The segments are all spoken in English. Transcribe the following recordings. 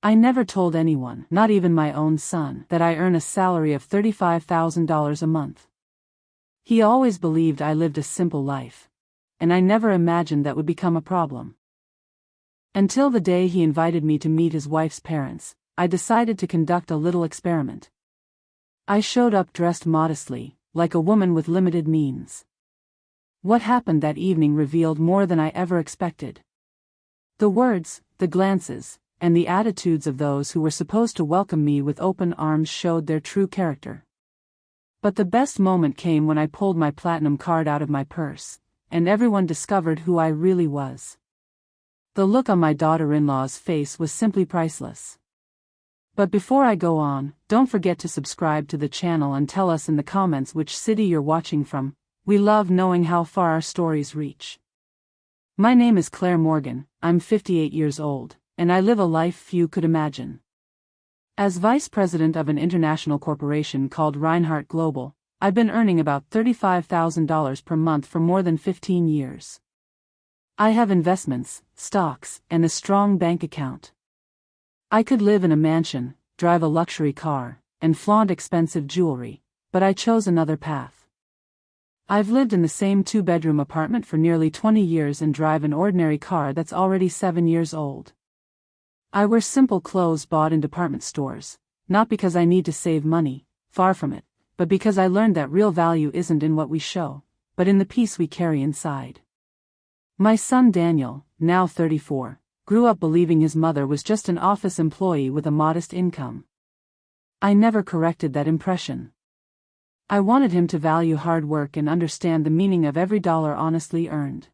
I never told anyone, not even my own son, that I earn a salary of $35,000 a month. He always believed I lived a simple life, and I never imagined that would become a problem. Until the day he invited me to meet his wife's parents, I decided to conduct a little experiment. I showed up dressed modestly, like a woman with limited means. What happened that evening revealed more than I ever expected. The words, the glances, and the attitudes of those who were supposed to welcome me with open arms showed their true character. But the best moment came when I pulled my platinum card out of my purse, and everyone discovered who I really was. The look on my daughter-in-law's face was simply priceless. But before I go on, don't forget to subscribe to the channel and tell us in the comments which city you're watching from. We love knowing how far our stories reach. My name is Claire Morgan, I'm 58 years old, and I live a life few could imagine. As vice president of an international corporation called Reinhardt Global, I've been earning about $35,000 per month for more than 15 years. I have investments, stocks, and a strong bank account. I could live in a mansion, drive a luxury car, and flaunt expensive jewelry, but I chose another path. I've lived in the same two-bedroom apartment for nearly 20 years and drive an ordinary car that's already 7 years old. I wear simple clothes bought in department stores, not because I need to save money, far from it, but because I learned that real value isn't in what we show, but in the peace we carry inside. My son Daniel, now 34, grew up believing his mother was just an office employee with a modest income. I never corrected that impression. I wanted him to value hard work and understand the meaning of every dollar honestly earned.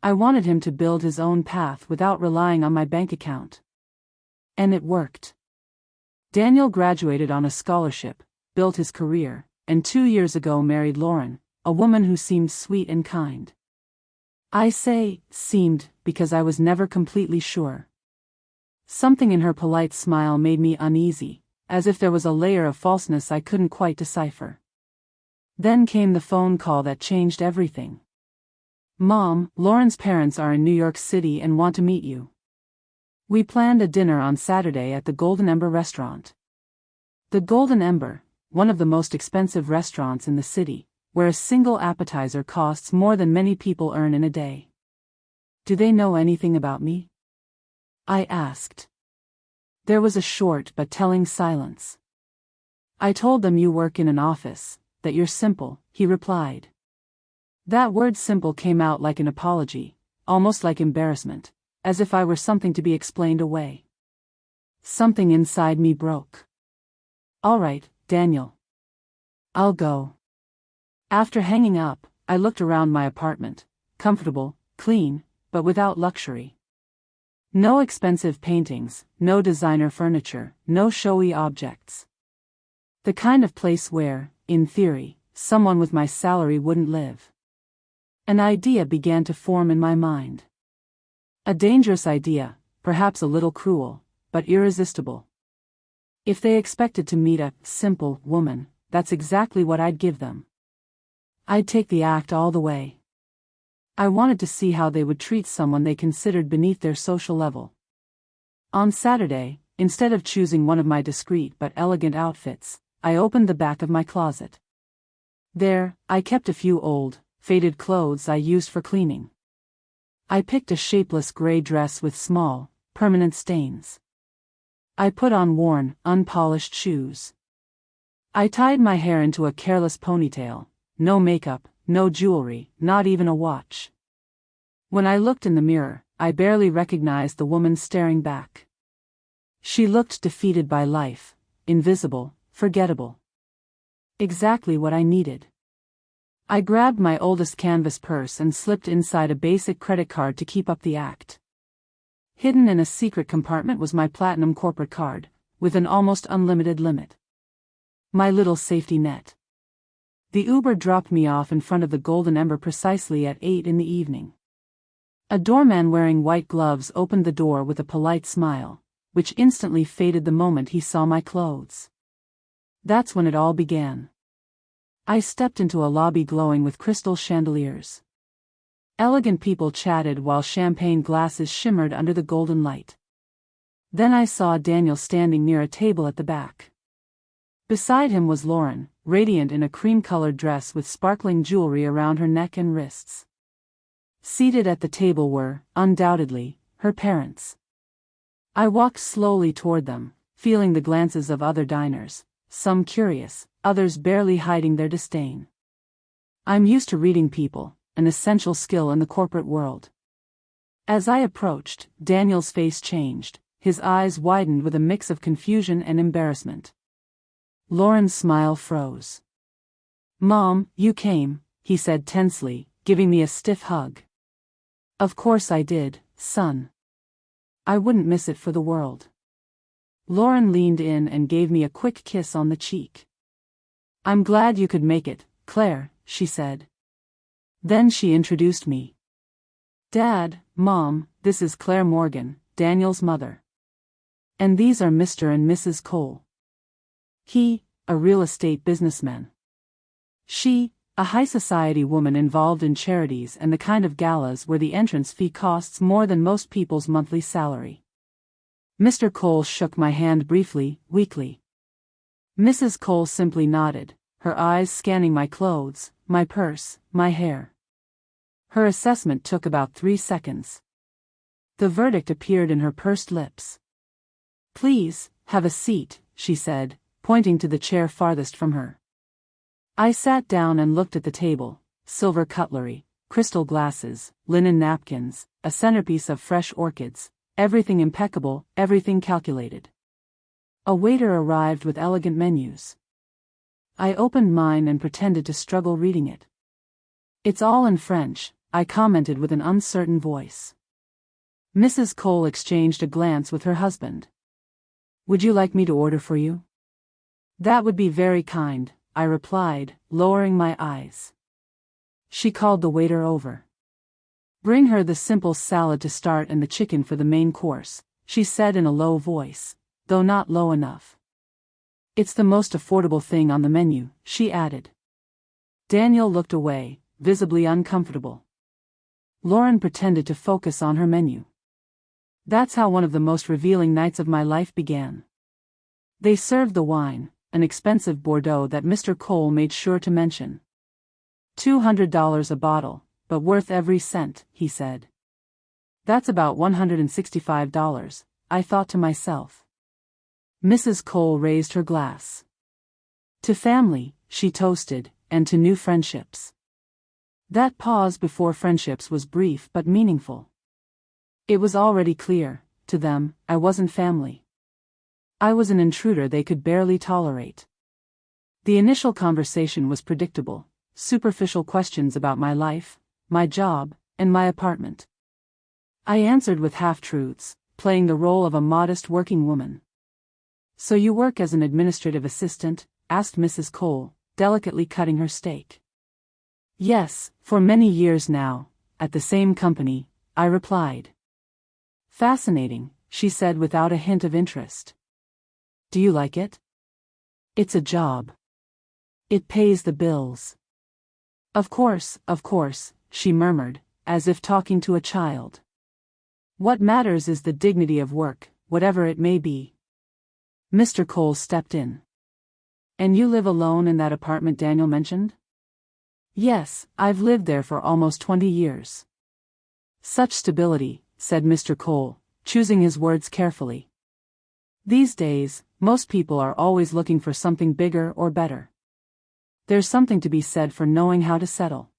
I wanted him to build his own path without relying on my bank account. And it worked. Daniel graduated on a scholarship, built his career, and 2 years ago married Lauren, a woman who seemed sweet and kind. I say, seemed, because I was never completely sure. Something in her polite smile made me uneasy, as if there was a layer of falseness I couldn't quite decipher. Then came the phone call that changed everything. Mom, Lauren's parents are in New York City and want to meet you. We planned a dinner on Saturday at the Golden Ember restaurant. The Golden Ember, one of the most expensive restaurants in the city, where a single appetizer costs more than many people earn in a day. Do they know anything about me? I asked. There was a short but telling silence. I told them you work in an office, that you're simple, he replied. That word simple came out like an apology, almost like embarrassment, as if I were something to be explained away. Something inside me broke. All right, Daniel. I'll go. After hanging up, I looked around my apartment, comfortable, clean, but without luxury. No expensive paintings, no designer furniture, no showy objects. The kind of place where, in theory, someone with my salary wouldn't live. An idea began to form in my mind. A dangerous idea, perhaps a little cruel, but irresistible. If they expected to meet a simple woman, that's exactly what I'd give them. I'd take the act all the way. I wanted to see how they would treat someone they considered beneath their social level. On Saturday, instead of choosing one of my discreet but elegant outfits, I opened the back of my closet. There, I kept a few old, faded clothes I used for cleaning. I picked a shapeless gray dress with small, permanent stains. I put on worn, unpolished shoes. I tied my hair into a careless ponytail, no makeup, no jewelry, not even a watch. When I looked in the mirror, I barely recognized the woman staring back. She looked defeated by life, invisible, forgettable. Exactly what I needed. I grabbed my oldest canvas purse and slipped inside a basic credit card to keep up the act. Hidden in a secret compartment was my platinum corporate card, with an almost unlimited limit. My little safety net. The Uber dropped me off in front of the Golden Ember precisely at 8 in the evening. A doorman wearing white gloves opened the door with a polite smile, which instantly faded the moment he saw my clothes. That's when it all began. I stepped into a lobby glowing with crystal chandeliers. Elegant people chatted while champagne glasses shimmered under the golden light. Then I saw Daniel standing near a table at the back. Beside him was Lauren, radiant in a cream-colored dress with sparkling jewelry around her neck and wrists. Seated at the table were, undoubtedly, her parents. I walked slowly toward them, feeling the glances of other diners, some curious, others barely hiding their disdain. I'm used to reading people, an essential skill in the corporate world. As I approached, Daniel's face changed, his eyes widened with a mix of confusion and embarrassment. Lauren's smile froze. "Mom, you came," he said tensely, giving me a stiff hug. "Of course I did, son. I wouldn't miss it for the world." Lauren leaned in and gave me a quick kiss on the cheek. "I'm glad you could make it, Claire," she said. Then she introduced me. "Dad, Mom, this is Claire Morgan, Daniel's mother. And these are Mr. and Mrs. Cole. He, a real estate businessman. She, a high society woman involved in charities and the kind of galas where the entrance fee costs more than most people's monthly salary." Mr. Cole shook my hand briefly, weakly. Mrs. Cole simply nodded, her eyes scanning my clothes, my purse, my hair. Her assessment took about 3 seconds. The verdict appeared in her pursed lips. "Please, have a seat," she said, pointing to the chair farthest from her. I sat down and looked at the table: silver cutlery, crystal glasses, linen napkins, a centerpiece of fresh orchids, everything impeccable, everything calculated. A waiter arrived with elegant menus. I opened mine and pretended to struggle reading it. "It's all in French," I commented with an uncertain voice. Mrs. Cole exchanged a glance with her husband. "Would you like me to order for you?" "That would be very kind," I replied, lowering my eyes. She called the waiter over. "Bring her the simple salad to start and the chicken for the main course," she said in a low voice, though not low enough. "It's the most affordable thing on the menu," she added. Daniel looked away, visibly uncomfortable. Lauren pretended to focus on her menu. That's how one of the most revealing nights of my life began. They served the wine, an expensive Bordeaux that Mr. Cole made sure to mention. $200 a bottle, but worth every cent, he said. That's about $165, I thought to myself. Mrs. Cole raised her glass. "To family," she toasted, "and to new friendships." That pause before friendships was brief but meaningful. It was already clear, to them, I wasn't family. I was an intruder they could barely tolerate. The initial conversation was predictable: superficial questions about my life, my job, and my apartment. I answered with half-truths, playing the role of a modest working woman. "So you work as an administrative assistant?" asked Mrs. Cole, delicately cutting her steak. "Yes, for many years now, at the same company," I replied. "Fascinating," she said without a hint of interest. "Do you like it?" "It's a job. It pays the bills." Of course," she murmured, as if talking to a child. "What matters is the dignity of work, whatever it may be." Mr. Cole stepped in. "And you live alone in that apartment Daniel mentioned?" "Yes, I've lived there for almost 20 years. "Such stability," said Mr. Cole, choosing his words carefully. "These days, most people are always looking for something bigger or better. There's something to be said for knowing how to settle."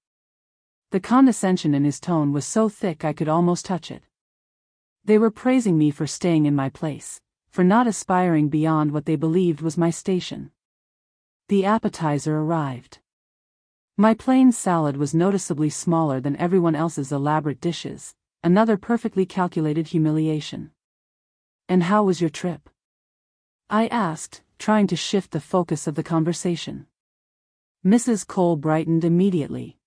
The condescension in his tone was so thick I could almost touch it. They were praising me for staying in my place, for not aspiring beyond what they believed was my station. The appetizer arrived. My plain salad was noticeably smaller than everyone else's elaborate dishes, another perfectly calculated humiliation. "And how was your trip?" I asked, trying to shift the focus of the conversation. Mrs. Cole brightened immediately.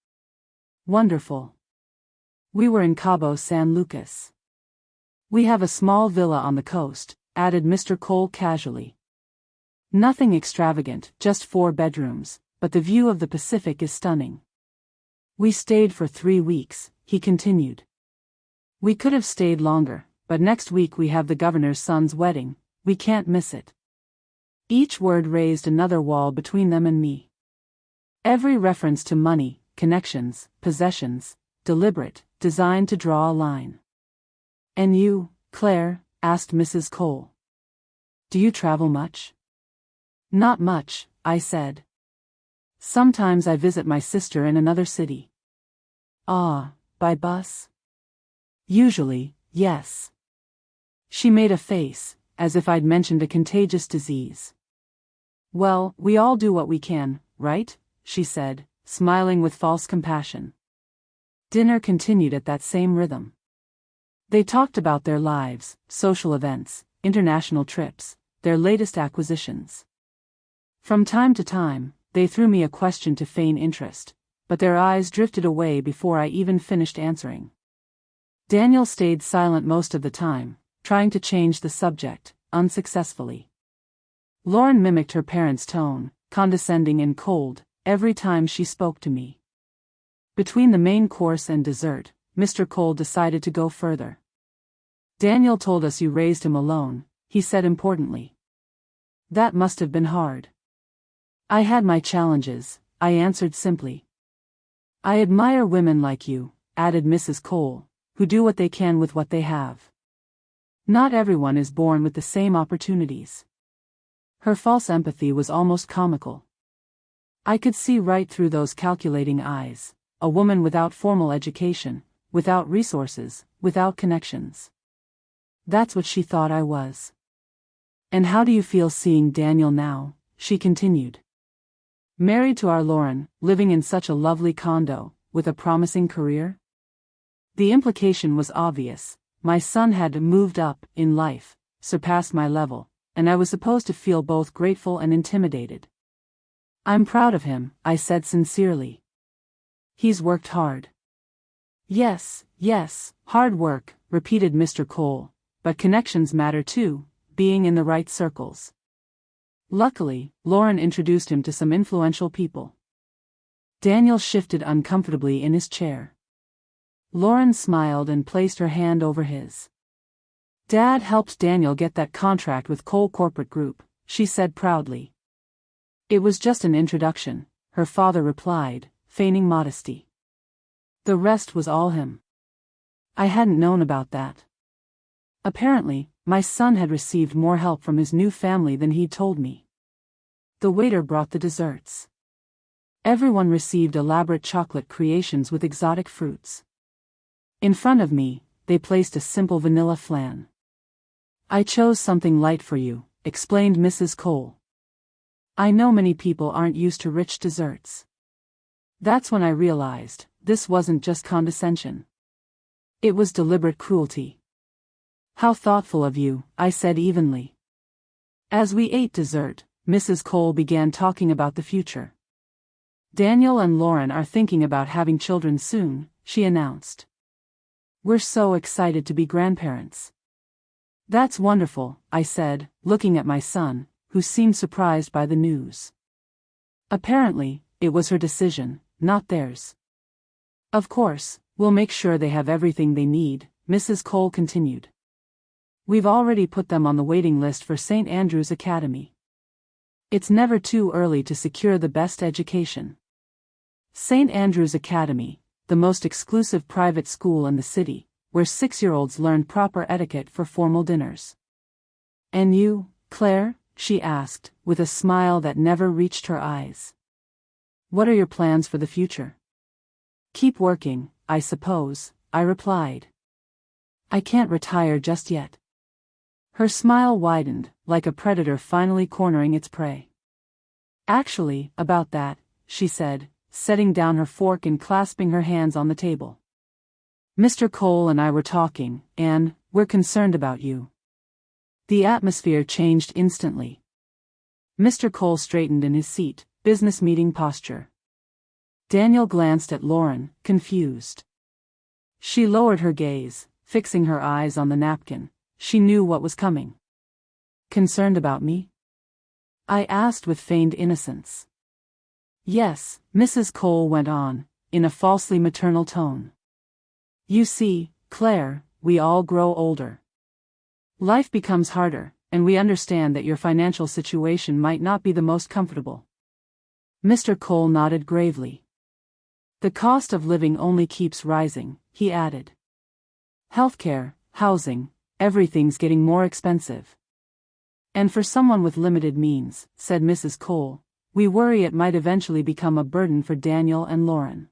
"Wonderful. We were in Cabo San Lucas. We have a small villa on the coast," added Mr. Cole casually. "Nothing extravagant, just 4 bedrooms, but the view of the Pacific is stunning." "We stayed for 3 weeks," he continued. "We could have stayed longer, but next week we have the governor's son's wedding, we can't miss it. Each word raised another wall between them and me. Every reference to money, connections, possessions, deliberate, designed to draw a line. And you, Claire? Asked Mrs. Cole. Do you travel much? Not much, I said. Sometimes I visit my sister in another city. Ah, by bus? Usually, yes. She made a face, as if I'd mentioned a contagious disease. Well, we all do what we can, right? She said, smiling with false compassion. Dinner continued at that same rhythm. They talked about their lives, social events, international trips, their latest acquisitions. From time to time, they threw me a question to feign interest, but their eyes drifted away before I even finished answering. Daniel stayed silent most of the time, trying to change the subject, unsuccessfully. Lauren mimicked her parents' tone, condescending and cold, every time she spoke to me. Between the main course and dessert, Mr. Cole decided to go further. Daniel told us you raised him alone, he said importantly. That must have been hard. I had my challenges, I answered simply. I admire women like you, added Mrs. Cole, who do what they can with what they have. Not everyone is born with the same opportunities. Her false empathy was almost comical. I could see right through those calculating eyes, a woman without formal education, without resources, without connections. That's what she thought I was. And how do you feel seeing Daniel now? She continued. Married to our Lauren, living in such a lovely condo, with a promising career? The implication was obvious. My son had moved up in life, surpassed my level, and I was supposed to feel both grateful and intimidated. I'm proud of him, I said sincerely. He's worked hard. Yes, hard work, repeated Mr. Cole, but connections matter too, being in the right circles. Luckily, Lauren introduced him to some influential people. Daniel shifted uncomfortably in his chair. Lauren smiled and placed her hand over his. Dad helped Daniel get that contract with Cole Corporate Group, she said proudly. It was just an introduction, her father replied, feigning modesty. The rest was all him. I hadn't known about that. Apparently, my son had received more help from his new family than he'd told me. The waiter brought the desserts. Everyone received elaborate chocolate creations with exotic fruits. In front of me, they placed a simple vanilla flan. I chose something light for you, explained Mrs. Cole. I know many people aren't used to rich desserts. That's when I realized, this wasn't just condescension. It was deliberate cruelty. How thoughtful of you, I said evenly. As we ate dessert, Mrs. Cole began talking about the future. Daniel and Lauren are thinking about having children soon, she announced. We're so excited to be grandparents. That's wonderful, I said, looking at my son, who seemed surprised by the news. Apparently, it was her decision, not theirs. Of course, we'll make sure they have everything they need, Mrs. Cole continued. We've already put them on the waiting list for St. Andrew's Academy. It's never too early to secure the best education. St. Andrew's Academy, the most exclusive private school in the city, where 6-year-olds learn proper etiquette for formal dinners. And you, Claire? She asked, with a smile that never reached her eyes. What are your plans for the future? Keep working, I suppose, I replied. I can't retire just yet. Her smile widened, like a predator finally cornering its prey. Actually, about that, she said, setting down her fork and clasping her hands on the table. Mr. Cole and I were talking, and we're concerned about you. The atmosphere changed instantly. Mr. Cole straightened in his seat, business meeting posture. Daniel glanced at Lauren, confused. She lowered her gaze, fixing her eyes on the napkin. She knew what was coming. Concerned about me? I asked with feigned innocence. Yes, Mrs. Cole went on, in a falsely maternal tone. You see, Claire, we all grow older. Life becomes harder, and we understand that your financial situation might not be the most comfortable. Mr. Cole nodded gravely. The cost of living only keeps rising, he added. Healthcare, housing, everything's getting more expensive. And for someone with limited means, said Mrs. Cole, we worry it might eventually become a burden for Daniel and Lauren.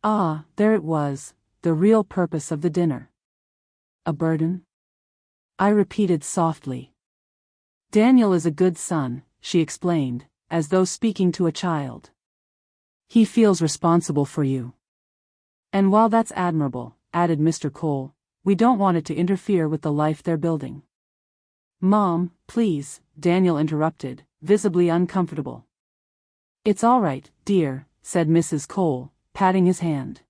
Ah, there it was, the real purpose of the dinner. A burden? I repeated softly. Daniel is a good son, she explained, as though speaking to a child. He feels responsible for you. And while that's admirable, added Mr. Cole, we don't want it to interfere with the life they're building. Mom, please, Daniel interrupted, visibly uncomfortable. It's all right, dear, said Mrs. Cole, patting his hand.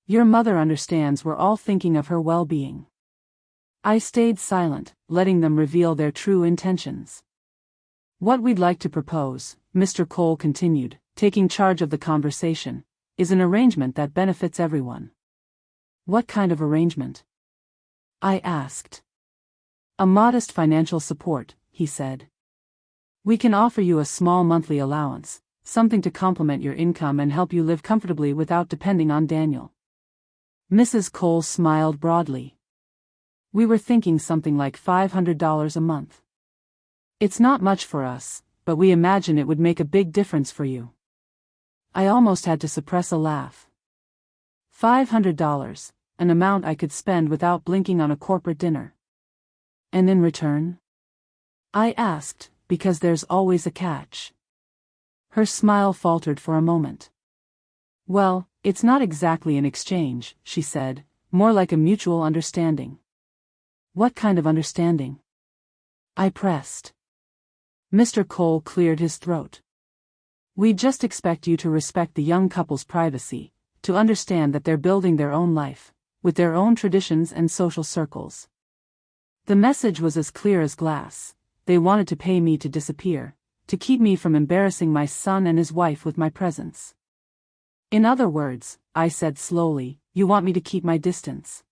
Your mother understands we're all thinking of her well-being. I stayed silent, letting them reveal their true intentions. What we'd like to propose, Mr. Cole continued, taking charge of the conversation, is an arrangement that benefits everyone. What kind of arrangement? I asked. A modest financial support, he said. We can offer you a small monthly allowance, something to complement your income and help you live comfortably without depending on Daniel. Mrs. Cole smiled broadly. We were thinking something like $500 a month. It's not much for us, but we imagine it would make a big difference for you. I almost had to suppress a laugh. $500, an amount I could spend without blinking on a corporate dinner. And in return? I asked, because there's always a catch. Her smile faltered for a moment. Well, it's not exactly an exchange, she said, more like a mutual understanding. What kind of understanding? I pressed. Mr. Cole cleared his throat. We just expect you to respect the young couple's privacy, to understand that they're building their own life, with their own traditions and social circles. The message was as clear as glass. They wanted to pay me to disappear, to keep me from embarrassing my son and his wife with my presence. In other words, I said slowly, you want me to keep my distance.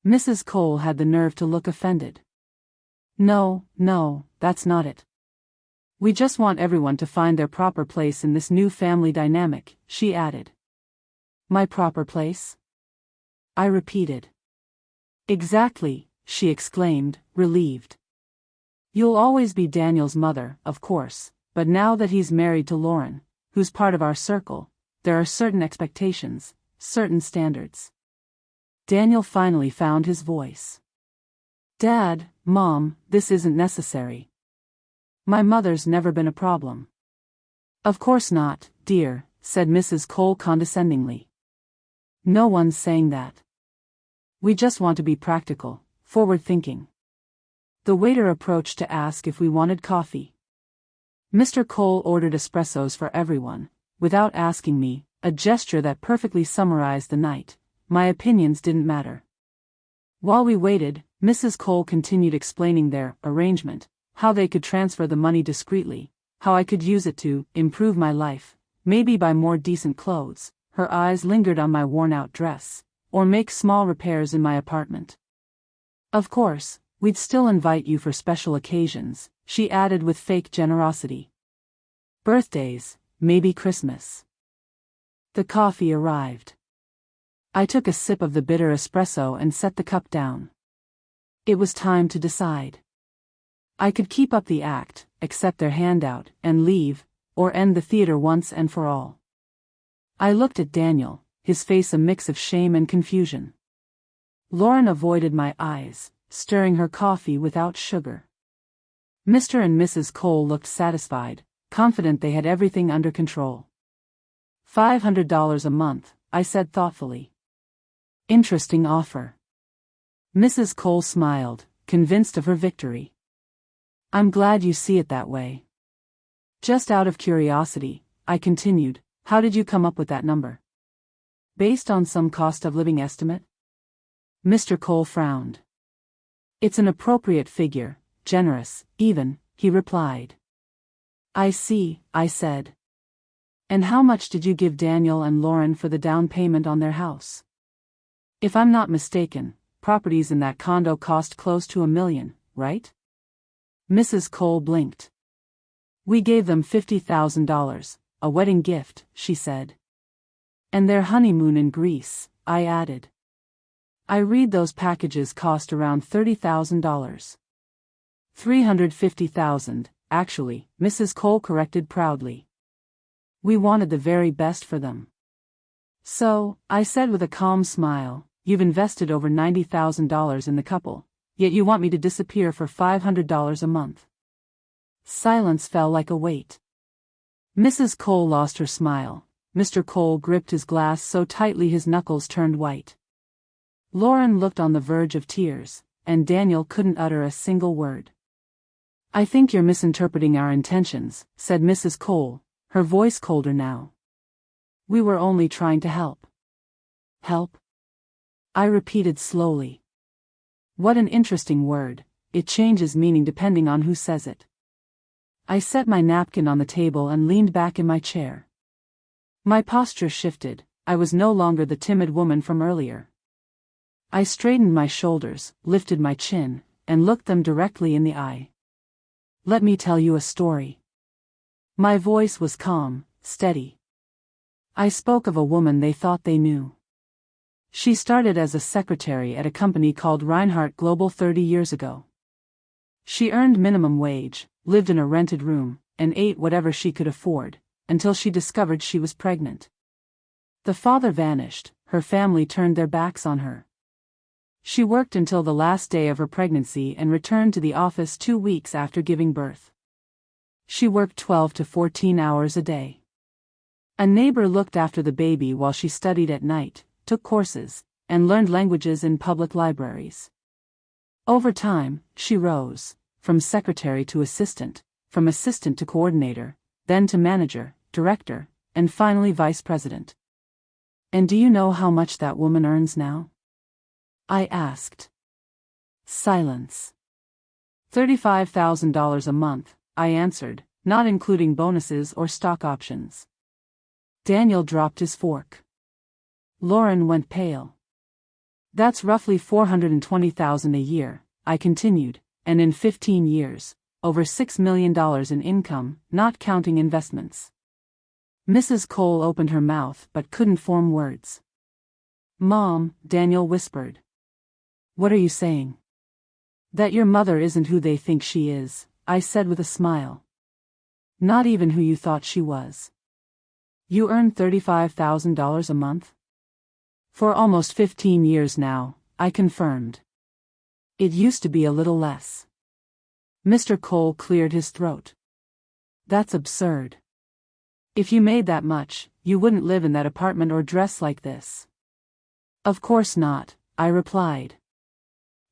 Mrs. Cole had the nerve to look offended. No, that's not it. We just want everyone to find their proper place in this new family dynamic, she added. My proper place? I repeated. Exactly, she exclaimed, relieved. You'll always be Daniel's mother, of course, but now that he's married to Lauren, who's part of our circle, there are certain expectations, certain standards. Daniel finally found his voice. Dad, Mom, this isn't necessary. My mother's never been a problem. Of course not, dear, said Mrs. Cole condescendingly. No one's saying that. We just want to be practical, forward-thinking. The waiter approached to ask if we wanted coffee. Mr. Cole ordered espressos for everyone, without asking me, a gesture that perfectly summarized the night. My opinions didn't matter. While we waited, Mrs. Cole continued explaining their arrangement, how they could transfer the money discreetly, how I could use it to improve my life, maybe buy more decent clothes, her eyes lingered on my worn-out dress, or make small repairs in my apartment. Of course, we'd still invite you for special occasions, she added with fake generosity. Birthdays, maybe Christmas. The coffee arrived. I took a sip of the bitter espresso and set the cup down. It was time to decide. I could keep up the act, accept their handout, and leave, or end the theater once and for all. I looked at Daniel, his face a mix of shame and confusion. Lauren avoided my eyes, stirring her coffee without sugar. Mr. and Mrs. Cole looked satisfied, confident they had everything under control. $500 a month, I said thoughtfully. Interesting offer. Mrs. Cole smiled, convinced of her victory. I'm glad you see it that way. Just out of curiosity, I continued, how did you come up with that number? Based on some cost of living estimate? Mr. Cole frowned. It's an appropriate figure, generous, even, he replied. I see, I said. And how much did you give Daniel and Lauren for the down payment on their house? If I'm not mistaken, properties in that condo cost close to $1 million, right? Mrs. Cole blinked. We gave them $50,000, a wedding gift, she said. And their honeymoon in Greece, I added. I read those packages cost around $30,000. $350,000, actually, Mrs. Cole corrected proudly. We wanted the very best for them. So, I said with a calm smile, you've invested over $90,000 in the couple, yet you want me to disappear for $500 a month. Silence fell like a weight. Mrs. Cole lost her smile. Mr. Cole gripped his glass so tightly his knuckles turned white. Lauren looked on the verge of tears, and Daniel couldn't utter a single word. I think you're misinterpreting our intentions, said Mrs. Cole, her voice colder now. We were only trying to help. Help? I repeated slowly. What an interesting word, it changes meaning depending on who says it. I set my napkin on the table and leaned back in my chair. My posture shifted, I was no longer the timid woman from earlier. I straightened my shoulders, lifted my chin, and looked them directly in the eye. Let me tell you a story. My voice was calm, steady. I spoke of a woman they thought they knew. She started as a secretary at a company called Reinhardt Global 30 years ago. She earned minimum wage, lived in a rented room, and ate whatever she could afford, until she discovered she was pregnant. The father vanished, her family turned their backs on her. She worked until the last day of her pregnancy and returned to the office 2 weeks after giving birth. She worked 12 to 14 hours a day. A neighbor looked after the baby while she studied at night, took courses, and learned languages in public libraries. Over time, she rose, from secretary to assistant, from assistant to coordinator, then to manager, director, and finally vice president. And do you know how much that woman earns now? I asked. Silence. $35,000 a month, I answered, not including bonuses or stock options. Daniel dropped his fork. Lauren went pale. That's roughly $420,000 a year, I continued, and in 15 years, over $6 million in income, not counting investments. Mrs. Cole opened her mouth but couldn't form words. Mom, Daniel whispered. What are you saying? That your mother isn't who they think she is, I said with a smile. Not even who you thought she was. You earn $35,000 a month? For almost 15 years now, I confirmed. It used to be a little less. Mr. Cole cleared his throat. That's absurd. If you made that much, you wouldn't live in that apartment or dress like this. Of course not, I replied.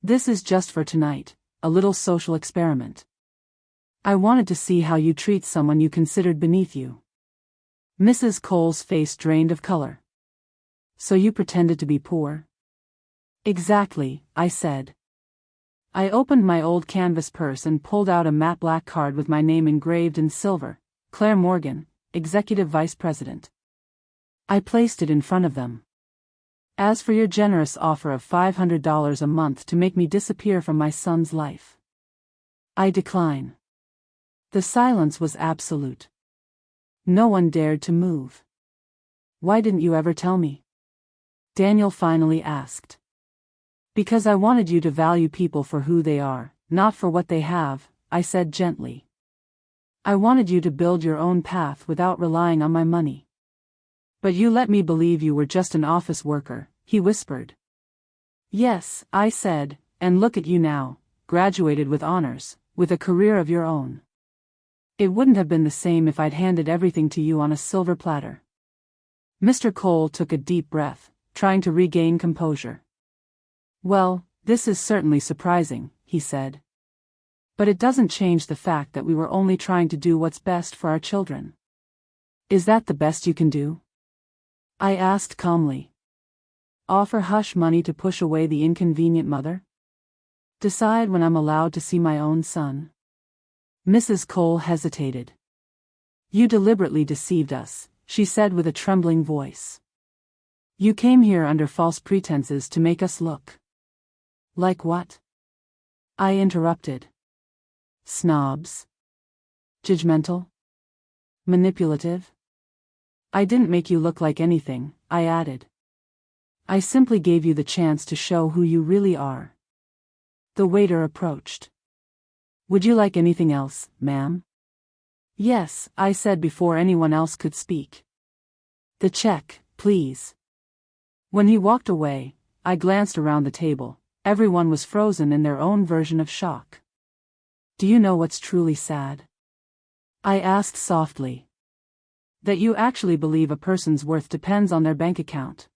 This is just for tonight, a little social experiment. I wanted to see how you treat someone you considered beneath you. Mrs. Cole's face drained of color. So you pretended to be poor? Exactly, I said. I opened my old canvas purse and pulled out a matte black card with my name engraved in silver, Claire Morgan, Executive Vice President. I placed it in front of them. As for your generous offer of $500 a month to make me disappear from my son's life, I decline. The silence was absolute. No one dared to move. Why didn't you ever tell me? Daniel finally asked. Because I wanted you to value people for who they are, not for what they have, I said gently. I wanted you to build your own path without relying on my money. But you let me believe you were just an office worker, he whispered. Yes, I said, and look at you now, graduated with honors, with a career of your own. It wouldn't have been the same if I'd handed everything to you on a silver platter. Mr. Cole took a deep breath, trying to regain composure. Well, this is certainly surprising, he said. But it doesn't change the fact that we were only trying to do what's best for our children. Is that the best you can do? I asked calmly. Offer hush money to push away the inconvenient mother? Decide when I'm allowed to see my own son? Mrs. Cole hesitated. You deliberately deceived us, she said with a trembling voice. You came here under false pretenses to make us look Like what? I interrupted. Snobs? Judgmental? Manipulative? I didn't make you look like anything, I added. I simply gave you the chance to show who you really are. The waiter approached. Would you like anything else, ma'am? Yes, I said before anyone else could speak. The check, please. When he walked away, I glanced around the table. Everyone was frozen in their own version of shock. Do you know what's truly sad? I asked softly. That you actually believe a person's worth depends on their bank account.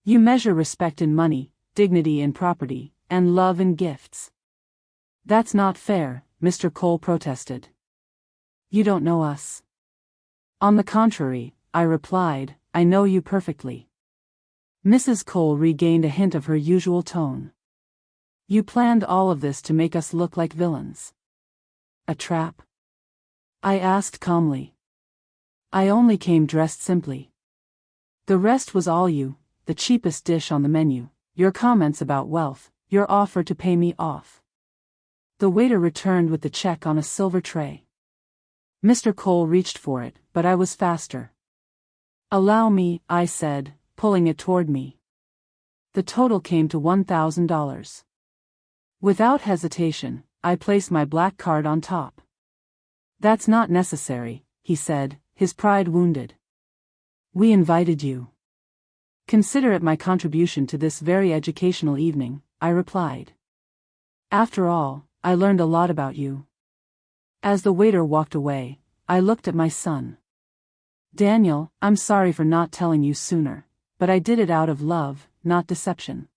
You measure respect in money, dignity in property, and love in gifts. That's not fair, Mr. Cole protested. You don't know us. On the contrary, I replied, I know you perfectly. Mrs. Cole regained a hint of her usual tone. You planned all of this to make us look like villains. A trap? I asked calmly. I only came dressed simply. The rest was all you, the cheapest dish on the menu, your comments about wealth, your offer to pay me off. The waiter returned with the check on a silver tray. Mr. Cole reached for it, but I was faster. Allow me, I said, pulling it toward me. The total came to $1,000. Without hesitation, I placed my black card on top. That's not necessary, he said, his pride wounded. We invited you. Consider it my contribution to this very educational evening, I replied. After all, I learned a lot about you. As the waiter walked away, I looked at my son. Daniel, I'm sorry for not telling you sooner, but I did it out of love, not deception.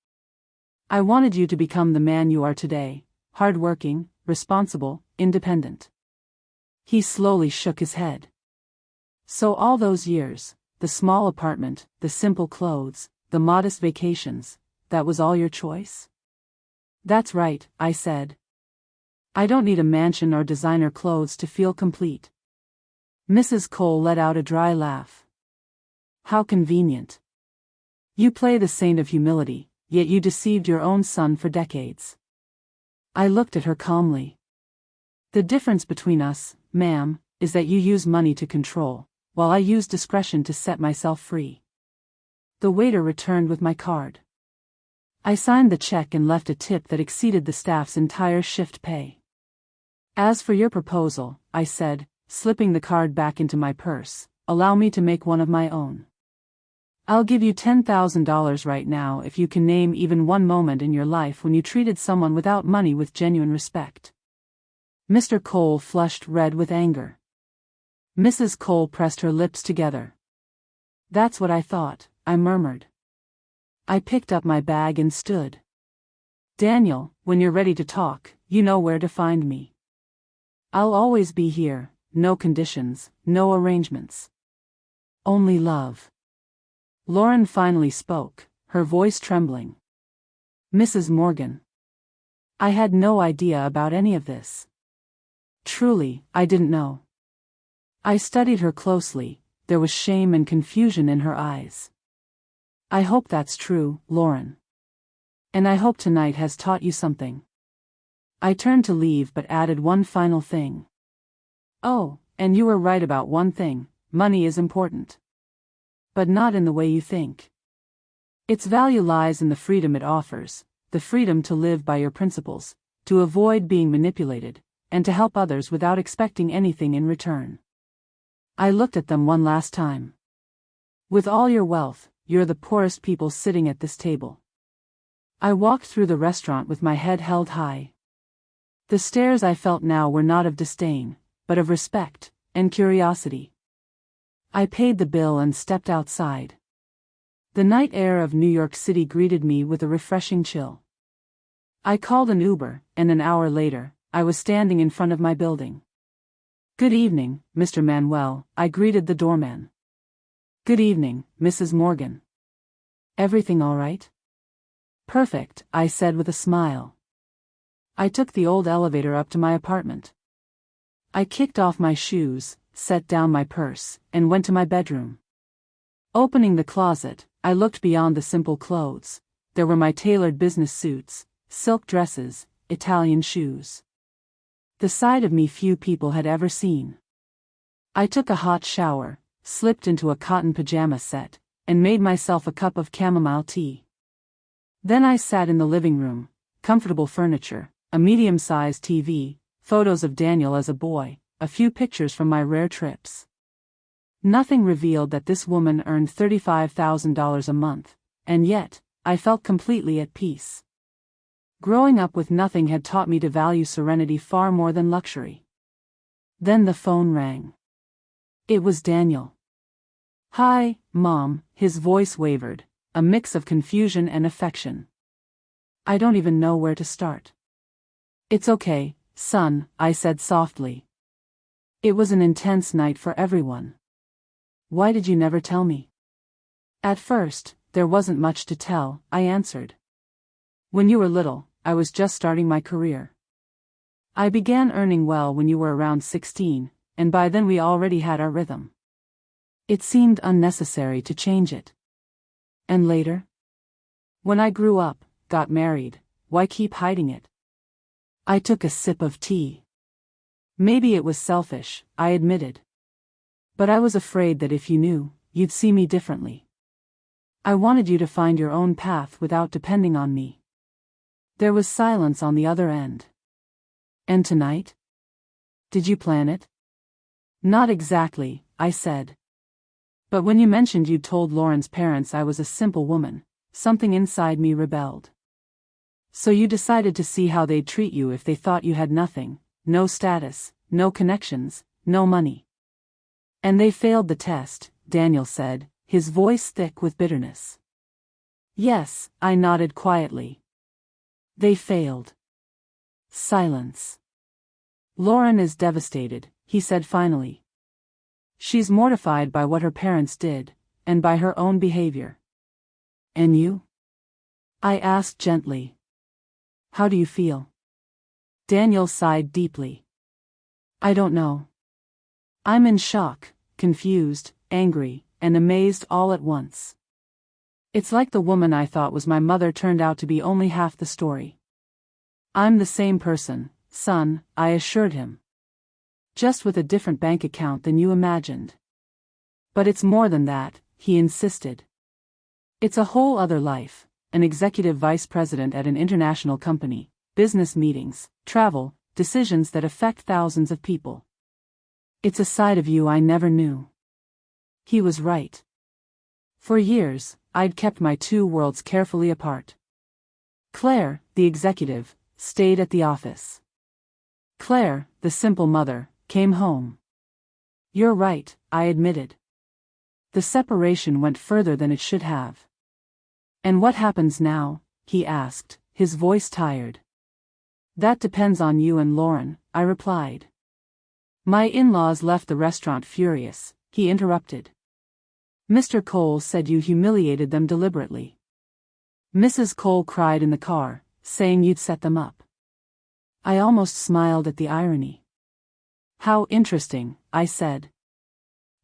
I wanted you to become the man you are today, hardworking, responsible, independent. He slowly shook his head. So all those years, the small apartment, the simple clothes, the modest vacations, that was all your choice? That's right, I said. I don't need a mansion or designer clothes to feel complete. Mrs. Cole let out a dry laugh. How convenient. You play the saint of humility, yet you deceived your own son for decades. I looked at her calmly. The difference between us, ma'am, is that you use money to control, while I use discretion to set myself free. The waiter returned with my card. I signed the check and left a tip that exceeded the staff's entire shift pay. As for your proposal, I said, slipping the card back into my purse, allow me to make one of my own. I'll give you $10,000 right now if you can name even one moment in your life when you treated someone without money with genuine respect. Mr. Cole flushed red with anger. Mrs. Cole pressed her lips together. That's what I thought, I murmured. I picked up my bag and stood. Daniel, when you're ready to talk, you know where to find me. I'll always be here, no conditions, no arrangements. Only love. Lauren finally spoke, her voice trembling. Mrs. Morgan. I had no idea about any of this. Truly, I didn't know. I studied her closely, there was shame and confusion in her eyes. I hope that's true, Lauren. And I hope tonight has taught you something. I turned to leave but added one final thing. Oh, and you were right about one thing, money is important. But not in the way you think. Its value lies in the freedom it offers, the freedom to live by your principles, to avoid being manipulated, and to help others without expecting anything in return. I looked at them one last time. With all your wealth, you're the poorest people sitting at this table. I walked through the restaurant with my head held high. The stares I felt now were not of disdain, but of respect and curiosity. I paid the bill and stepped outside. The night air of New York City greeted me with a refreshing chill. I called an Uber, and an hour later, I was standing in front of my building. Good evening, Mr. Manuel, I greeted the doorman. Good evening, Mrs. Morgan. Everything all right? Perfect, I said with a smile. I took the old elevator up to my apartment. I kicked off my shoes, set down my purse, and went to my bedroom. Opening the closet, I looked beyond the simple clothes. There were my tailored business suits, silk dresses, Italian shoes. The side of me few people had ever seen. I took a hot shower, slipped into a cotton pajama set, and made myself a cup of chamomile tea. Then I sat in the living room, comfortable furniture, a medium-sized TV, photos of Daniel as a boy, a few pictures from my rare trips. Nothing revealed that this woman earned $35,000 a month, and yet, I felt completely at peace. Growing up with nothing had taught me to value serenity far more than luxury. Then the phone rang. It was Daniel. "Hi, Mom," his voice wavered, a mix of confusion and affection. "I don't even know where to start." "It's okay, son," I said softly. "It was an intense night for everyone." "Why did you never tell me?" "At first, there wasn't much to tell," I answered. "When you were little, I was just starting my career. I began earning well when you were around 16, and by then we already had our rhythm. It seemed unnecessary to change it." "And later?" "When I grew up, got married, why keep hiding it?" I took a sip of tea. "Maybe it was selfish," I admitted. "But I was afraid that if you knew, you'd see me differently. I wanted you to find your own path without depending on me." There was silence on the other end. "And tonight? Did you plan it?" "Not exactly," I said. "But when you mentioned you'd told Lauren's parents I was a simple woman, something inside me rebelled. So you decided to see how they'd treat you if they thought you had nothing, no status, no connections, no money." "And they failed the test," Daniel said, his voice thick with bitterness. "Yes," I nodded quietly. "They failed." Silence. "Lauren is devastated," he said finally. "She's mortified by what her parents did, and by her own behavior." "And you?" I asked gently. "How do you feel?" Daniel sighed deeply. "I don't know. I'm in shock, confused, angry, and amazed all at once. It's like the woman I thought was my mother turned out to be only half the story." "I'm the same person, son," I assured him. "Just with a different bank account than you imagined." "But it's more than that," he insisted. "It's a whole other life, an executive vice president at an international company, business meetings, travel, decisions that affect thousands of people. It's a side of you I never knew." He was right. For years, I'd kept my two worlds carefully apart. Claire, the executive, stayed at the office. Claire, the simple mother, came home. "You're right," I admitted. "The separation went further than it should have." "And what happens now?" he asked, his voice tired. "That depends on you and Lauren," I replied. "My in-laws left the restaurant furious," he interrupted. "Mr. Cole said you humiliated them deliberately. Mrs. Cole cried in the car, saying you'd set them up." I almost smiled at the irony. "How interesting," I said.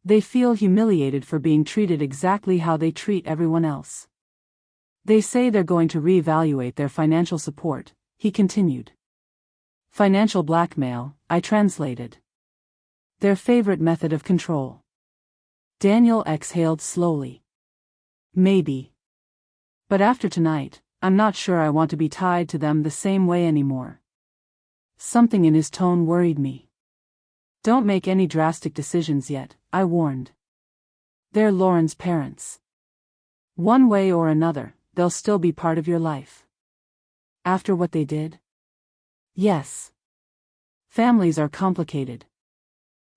"They feel humiliated for being treated exactly how they treat everyone else. They say they're going to reevaluate their financial support," he continued. "Financial blackmail," I translated. "Their favorite method of control." Daniel exhaled slowly. "Maybe. But after tonight, I'm not sure I want to be tied to them the same way anymore." Something in his tone worried me. "Don't make any drastic decisions yet," I warned. "They're Lauren's parents. One way or another, they'll still be part of your life." "After what they did?" "Yes. Families are complicated.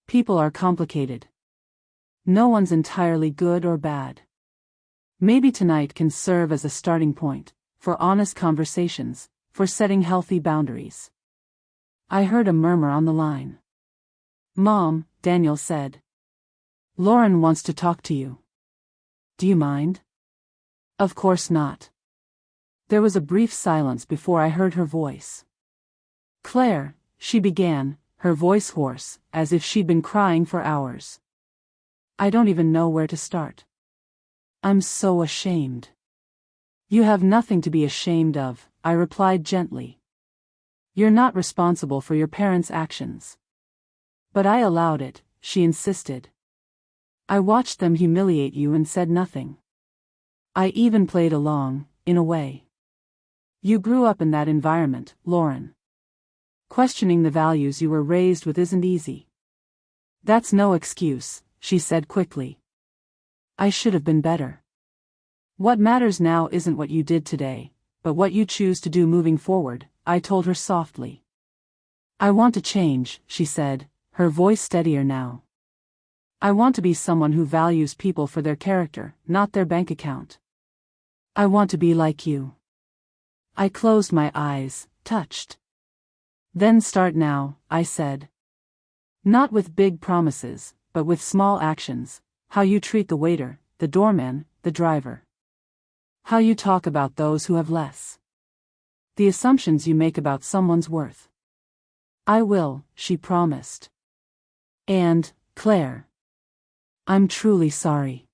People are complicated. No one's entirely good or bad. Maybe tonight can serve as a starting point, for honest conversations, for setting healthy boundaries." I heard a murmur on the line. "Mom," Daniel said. "Lauren wants to talk to you. Do you mind?" "Of course not." There was a brief silence before I heard her voice. "Claire," she began, her voice hoarse, as if she'd been crying for hours. "I don't even know where to start. I'm so ashamed. You have nothing to be ashamed of, I replied gently. You're not responsible for your parents' actions. But I allowed it, she insisted. I watched them humiliate you and said nothing. I even played along, in a way. You grew up in that environment, Lauren. Questioning the values you were raised with isn't easy. That's no excuse, she said quickly. I should have been better. What matters now isn't what you did today, but what you choose to do moving forward, I told her softly. I want to change, she said, her voice steadier now. I want to be someone who values people for their character, not their bank account. I want to be like you. I closed my eyes, touched. Then start now, I said. Not with big promises, but with small actions, how you treat the waiter, the doorman, the driver. How you talk about those who have less. The assumptions you make about someone's worth. I will, she promised. And, Claire. I'm truly sorry.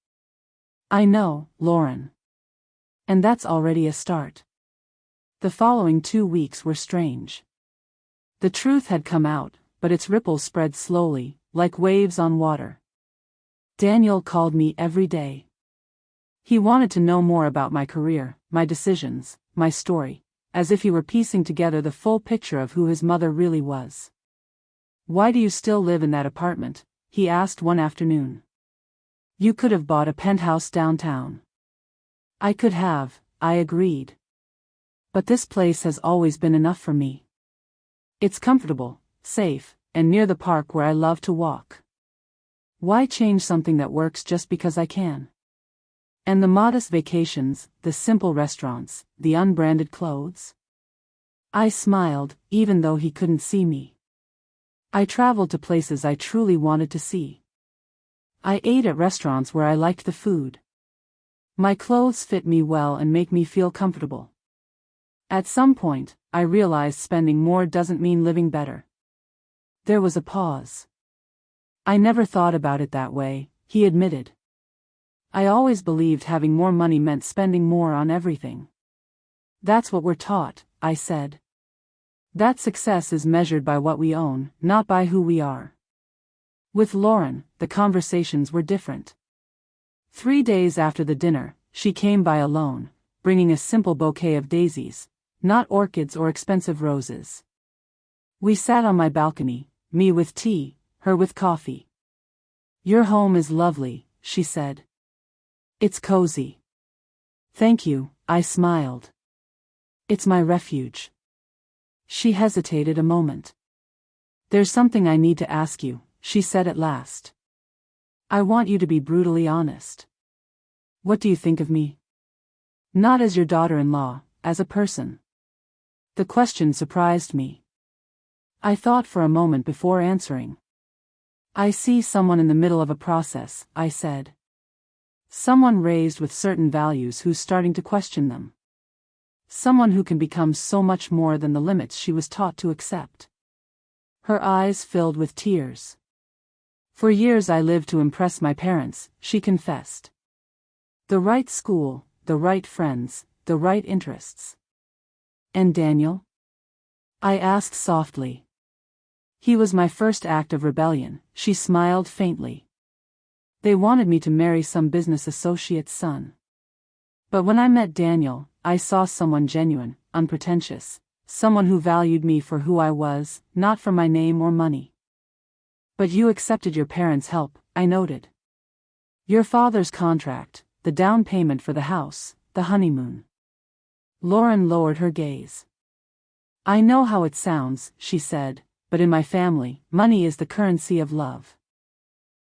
I know, Lauren. And that's already a start. The following 2 weeks were strange. The truth had come out, but its ripples spread slowly, like waves on water. Daniel called me every day. He wanted to know more about my career, my decisions, my story, as if he were piecing together the full picture of who his mother really was. Why do you still live in that apartment? He asked one afternoon. You could have bought a penthouse downtown. I could have, I agreed. But this place has always been enough for me. It's comfortable, safe, and near the park where I love to walk. Why change something that works just because I can? And the modest vacations, the simple restaurants, the unbranded clothes? I smiled, even though he couldn't see me. I traveled to places I truly wanted to see. I ate at restaurants where I liked the food. My clothes fit me well and make me feel comfortable. At some point, I realized spending more doesn't mean living better. There was a pause. I never thought about it that way, he admitted. I always believed having more money meant spending more on everything. That's what we're taught, I said. That success is measured by what we own, not by who we are. With Lauren, the conversations were different. 3 days after the dinner, she came by alone, bringing a simple bouquet of daisies, not orchids or expensive roses. We sat on my balcony, me with tea, her with coffee. Your home is lovely, she said. It's cozy. Thank you, I smiled. It's my refuge. She hesitated a moment. There's something I need to ask you, she said at last. I want you to be brutally honest. What do you think of me? Not as your daughter-in-law, as a person. The question surprised me. I thought for a moment before answering. I see someone in the middle of a process, I said. Someone raised with certain values who's starting to question them. Someone who can become so much more than the limits she was taught to accept. Her eyes filled with tears. For years I lived to impress my parents, she confessed. The right school, the right friends, the right interests. And Daniel? I asked softly. He was my first act of rebellion, she smiled faintly. They wanted me to marry some business associate's son. But when I met Daniel, I saw someone genuine, unpretentious, someone who valued me for who I was, not for my name or money. But you accepted your parents' help, I noted. Your father's contract, the down payment for the house, the honeymoon. Lauren lowered her gaze. I know how it sounds, she said, but in my family, money is the currency of love.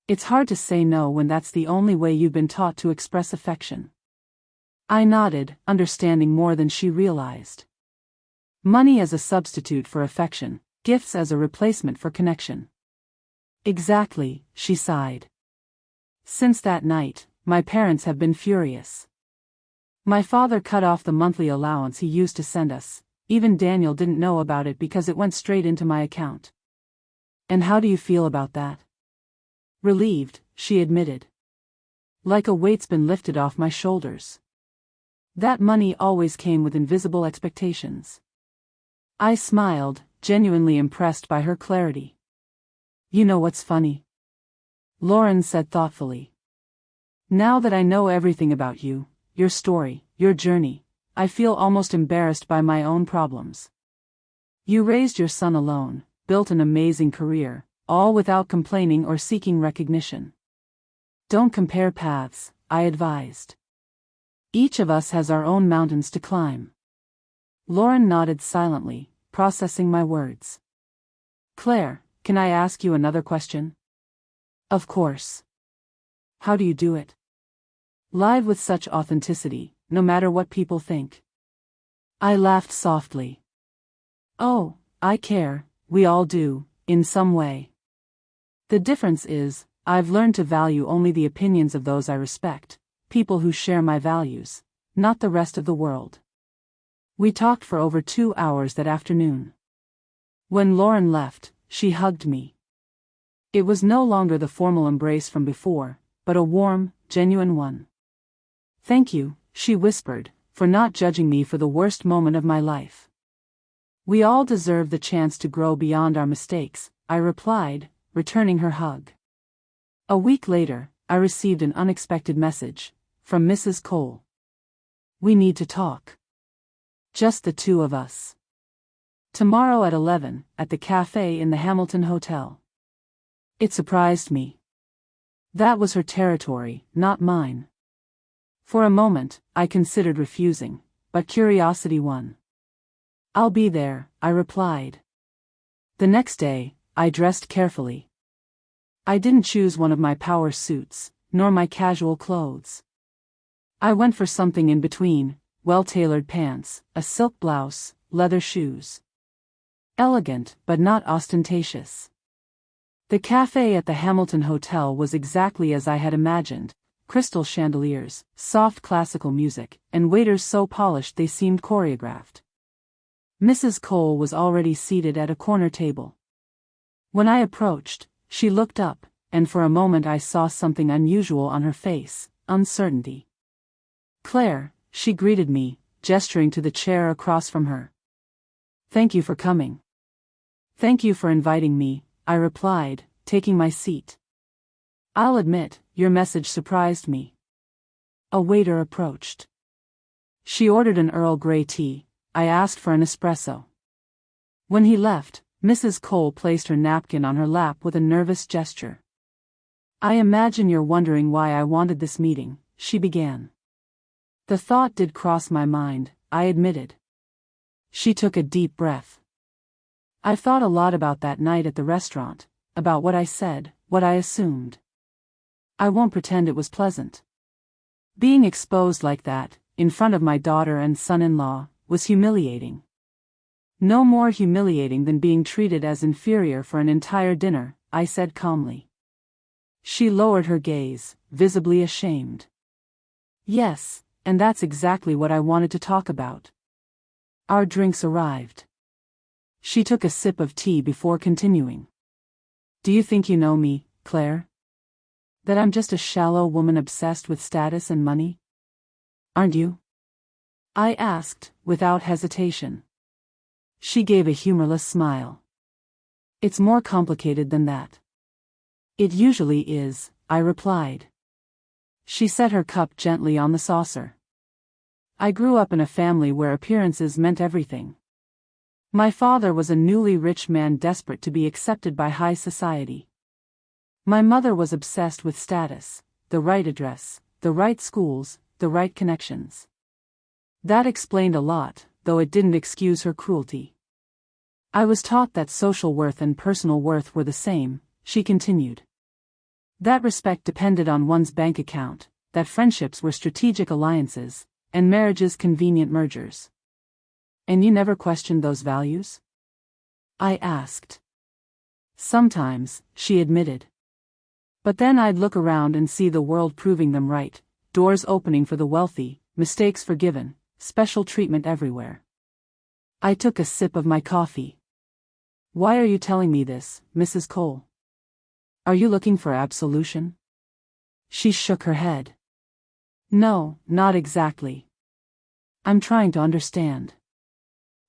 It's hard to say no when that's the only way you've been taught to express affection. I nodded, understanding more than she realized. Money as a substitute for affection, gifts as a replacement for connection. Exactly, she sighed. Since that night, my parents have been furious. My father cut off the monthly allowance he used to send us. Even Daniel didn't know about it because it went straight into my account. And how do you feel about that? Relieved, she admitted. Like a weight's been lifted off my shoulders. That money always came with invisible expectations. I smiled, genuinely impressed by her clarity. You know what's funny? Lauren said thoughtfully. Now that I know everything about you, your story, your journey, I feel almost embarrassed by my own problems. You raised your son alone, built an amazing career, all without complaining or seeking recognition. Don't compare paths, I advised. Each of us has our own mountains to climb. Lauren nodded silently, processing my words. Claire, can I ask you another question? Of course. How do you do it? Live with such authenticity, no matter what people think. I laughed softly. Oh, I care, we all do, in some way. The difference is, I've learned to value only the opinions of those I respect, people who share my values, not the rest of the world. We talked for over 2 hours that afternoon. When Lauren left, she hugged me. It was no longer the formal embrace from before, but a warm, genuine one. Thank you, she whispered, for not judging me for the worst moment of my life. We all deserve the chance to grow beyond our mistakes, I replied, returning her hug. A week later, I received an unexpected message from Mrs. Cole. We need to talk. Just the two of us. Tomorrow at 11, at the cafe in the Hamilton Hotel. It surprised me. That was her territory, not mine. For a moment, I considered refusing, but curiosity won. I'll be there, I replied. The next day, I dressed carefully. I didn't choose one of my power suits, nor my casual clothes. I went for something in between, well-tailored pants, a silk blouse, leather shoes. Elegant, but not ostentatious. The cafe at the Hamilton Hotel was exactly as I had imagined, crystal chandeliers, soft classical music, and waiters so polished they seemed choreographed. Mrs. Cole was already seated at a corner table. When I approached, she looked up, and for a moment I saw something unusual on her face, uncertainty. Claire, she greeted me, gesturing to the chair across from her. Thank you for coming. Thank you for inviting me, I replied, taking my seat. I'll admit, your message surprised me. A waiter approached. She ordered an Earl Grey tea. I asked for an espresso. When he left, Mrs. Cole placed her napkin on her lap with a nervous gesture. I imagine you're wondering why I wanted this meeting, she began. The thought did cross my mind, I admitted. She took a deep breath. I've thought a lot about that night at the restaurant, about what I said, what I assumed. I won't pretend it was pleasant. Being exposed like that, in front of my daughter and son-in-law, was humiliating. No more humiliating than being treated as inferior for an entire dinner, I said calmly. She lowered her gaze, visibly ashamed. Yes, and that's exactly what I wanted to talk about. Our drinks arrived. She took a sip of tea before continuing. Do you think you know me, Claire? That I'm just a shallow woman obsessed with status and money? Aren't you? I asked, without hesitation. She gave a humorless smile. It's more complicated than that. It usually is, I replied. She set her cup gently on the saucer. I grew up in a family where appearances meant everything. My father was a newly rich man desperate to be accepted by high society. My mother was obsessed with status, the right address, the right schools, the right connections. That explained a lot, though it didn't excuse her cruelty. I was taught that social worth and personal worth were the same, she continued. That respect depended on one's bank account, that friendships were strategic alliances, and marriages convenient mergers. And you never questioned those values? I asked. Sometimes, she admitted. But then I'd look around and see the world proving them right, doors opening for the wealthy, mistakes forgiven, special treatment everywhere. I took a sip of my coffee. Why are you telling me this, Mrs. Cole? Are you looking for absolution? She shook her head. No, not exactly. I'm trying to understand.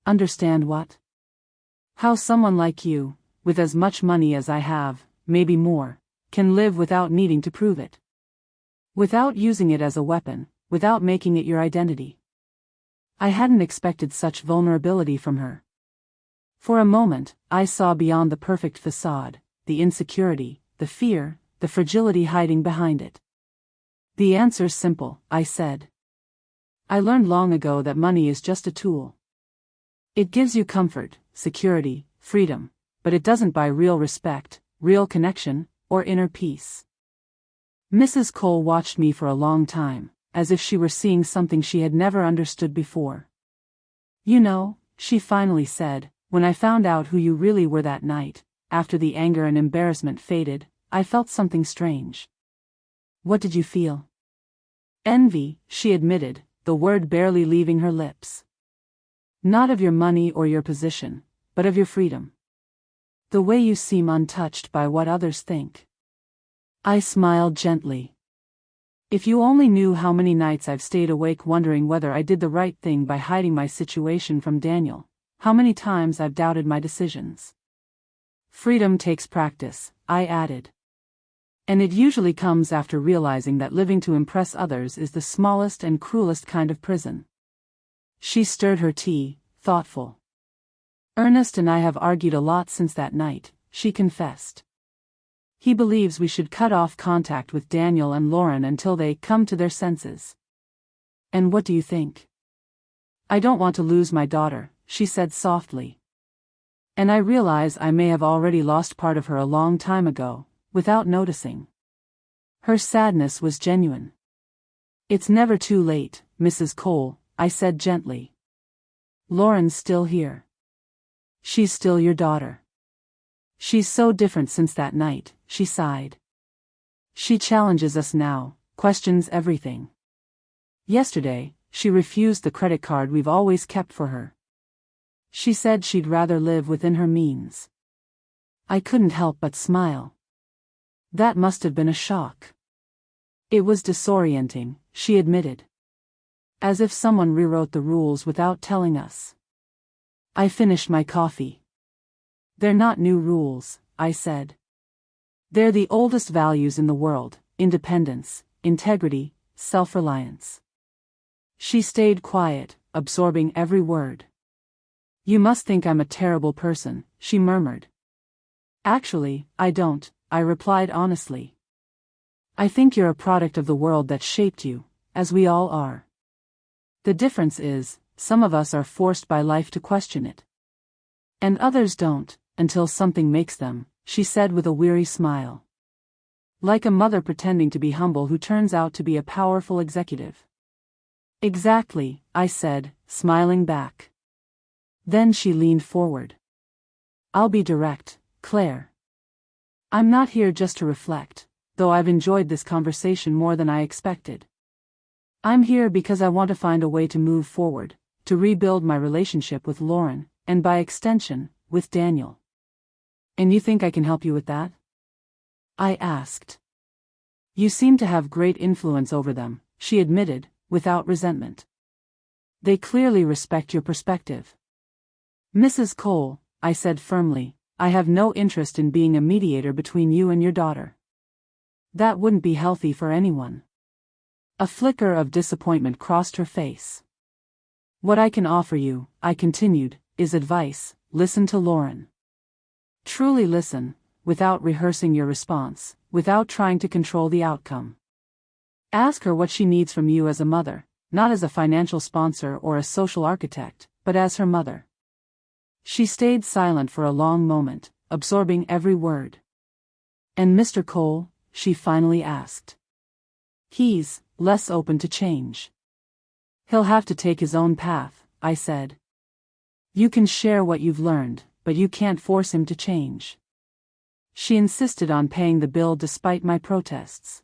Understand what? How someone like you, with as much money as I have, maybe more, can live without needing to prove it. Without using it as a weapon, without making it your identity. I hadn't expected such vulnerability from her. For a moment, I saw beyond the perfect facade, the insecurity, the fear, the fragility hiding behind it. The answer's simple, I said. I learned long ago that money is just a tool. It gives you comfort, security, freedom, but it doesn't buy real respect, real connection, or inner peace. Mrs. Cole watched me for a long time, as if she were seeing something she had never understood before. You know, she finally said, when I found out who you really were that night, after the anger and embarrassment faded, I felt something strange. What did you feel? Envy, she admitted, the word barely leaving her lips. Not of your money or your position, but of your freedom. The way you seem untouched by what others think. I smiled gently. If you only knew how many nights I've stayed awake wondering whether I did the right thing by hiding my situation from Daniel, how many times I've doubted my decisions. Freedom takes practice, I added. And it usually comes after realizing that living to impress others is the smallest and cruelest kind of prison. She stirred her tea, thoughtful. Ernest and I have argued a lot since that night, she confessed. He believes we should cut off contact with Daniel and Lauren until they come to their senses. And what do you think? I don't want to lose my daughter, she said softly. And I realize I may have already lost part of her a long time ago, without noticing. Her sadness was genuine. It's never too late, Mrs. Cole, I said gently. Lauren's still here. She's still your daughter. She's so different since that night, she sighed. She challenges us now, questions everything. Yesterday, she refused the credit card we've always kept for her. She said she'd rather live within her means. I couldn't help but smile. That must have been a shock. It was disorienting, she admitted. As if someone rewrote the rules without telling us. I finished my coffee. They're not new rules, I said. They're the oldest values in the world: independence, integrity, self-reliance. She stayed quiet, absorbing every word. You must think I'm a terrible person, she murmured. Actually, I don't, I replied honestly. I think you're a product of the world that shaped you, as we all are. The difference is, some of us are forced by life to question it. And others don't, until something makes them, she said with a weary smile. Like a mother pretending to be humble who turns out to be a powerful executive. Exactly, I said, smiling back. Then she leaned forward. I'll be direct, Claire. I'm not here just to reflect, though I've enjoyed this conversation more than I expected. I'm here because I want to find a way to move forward, to rebuild my relationship with Lauren, and by extension, with Daniel. And you think I can help you with that? I asked. You seem to have great influence over them, she admitted, without resentment. They clearly respect your perspective. Mrs. Cole, I said firmly, I have no interest in being a mediator between you and your daughter. That wouldn't be healthy for anyone. A flicker of disappointment crossed her face. What I can offer you, I continued, is advice. Listen to Lauren. Truly listen, without rehearsing your response, without trying to control the outcome. Ask her what she needs from you as a mother, not as a financial sponsor or a social architect, but as her mother. She stayed silent for a long moment, absorbing every word. And Mr. Cole, she finally asked. He's less open to change. He'll have to take his own path, I said. You can share what you've learned, but you can't force him to change. She insisted on paying the bill despite my protests.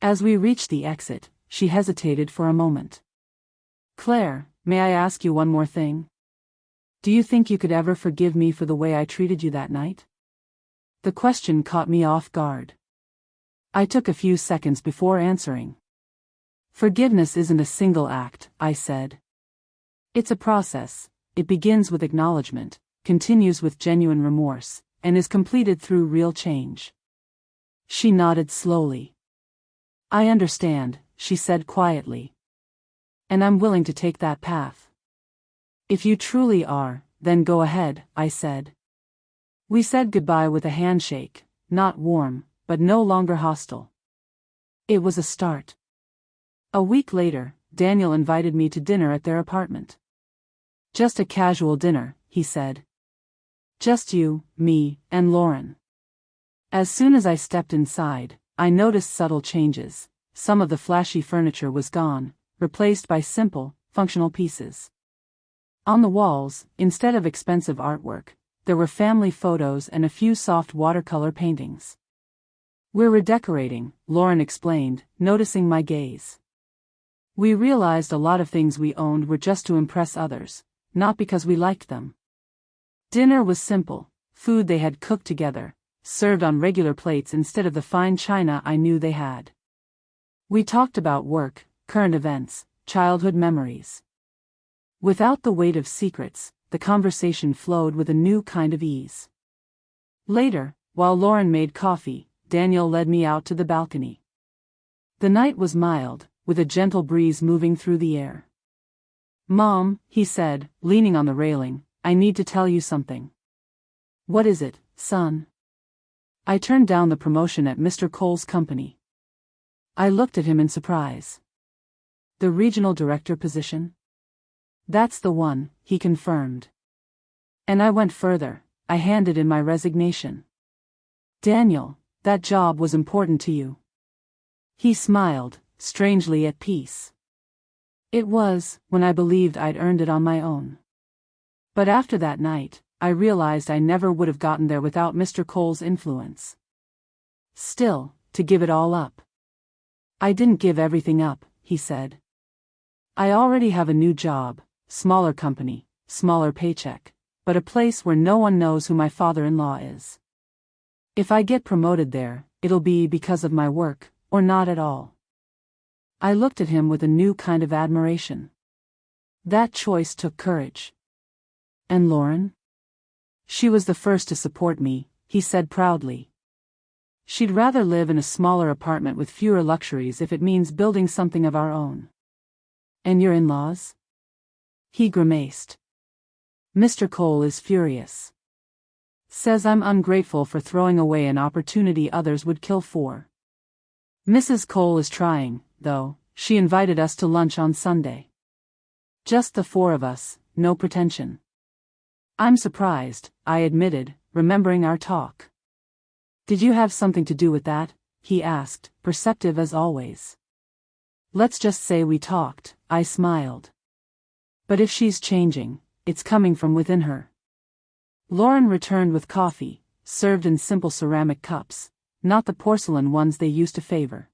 As we reached the exit, she hesitated for a moment. Claire, may I ask you one more thing? Do you think you could ever forgive me for the way I treated you that night? The question caught me off guard. I took a few seconds before answering. Forgiveness isn't a single act, I said. It's a process. It begins with acknowledgement, continues with genuine remorse, and is completed through real change. She nodded slowly. I understand, she said quietly. And I'm willing to take that path. If you truly are, then go ahead, I said. We said goodbye with a handshake, not warm, but no longer hostile. It was a start. A week later, Daniel invited me to dinner at their apartment. Just a casual dinner, he said. Just you, me, and Lauren. As soon as I stepped inside, I noticed subtle changes. Some of the flashy furniture was gone, replaced by simple, functional pieces. On the walls, instead of expensive artwork, there were family photos and a few soft watercolor paintings. We're redecorating, Lauren explained, noticing my gaze. We realized a lot of things we owned were just to impress others, not because we liked them. Dinner was simple, food they had cooked together, served on regular plates instead of the fine china I knew they had. We talked about work, current events, childhood memories. Without the weight of secrets, the conversation flowed with a new kind of ease. Later, while Lauren made coffee, Daniel led me out to the balcony. The night was mild, with a gentle breeze moving through the air. Mom, he said, leaning on the railing, I need to tell you something. What is it, son? I turned down the promotion at Mr. Cole's company. I looked at him in surprise. The regional director position? That's the one, he confirmed. And I went further, I handed in my resignation. Daniel, that job was important to you. He smiled, strangely at peace. It was, when I believed I'd earned it on my own. But after that night, I realized I never would have gotten there without Mr. Cole's influence. Still, to give it all up. I didn't give everything up, he said. I already have a new job, smaller company, smaller paycheck, but a place where no one knows who my father-in-law is. If I get promoted there, it'll be because of my work, or not at all. I looked at him with a new kind of admiration. That choice took courage. And Lauren? She was the first to support me, he said proudly. She'd rather live in a smaller apartment with fewer luxuries if it means building something of our own. And your in-laws? He grimaced. Mr. Cole is furious. Says I'm ungrateful for throwing away an opportunity others would kill for. Mrs. Cole is trying, though. She invited us to lunch on Sunday. Just the four of us, no pretension. I'm surprised, I admitted, remembering our talk. Did you have something to do with that? He asked, perceptive as always. Let's just say we talked, I smiled. But if she's changing, it's coming from within her. Lauren returned with coffee, served in simple ceramic cups, not the porcelain ones they used to favor.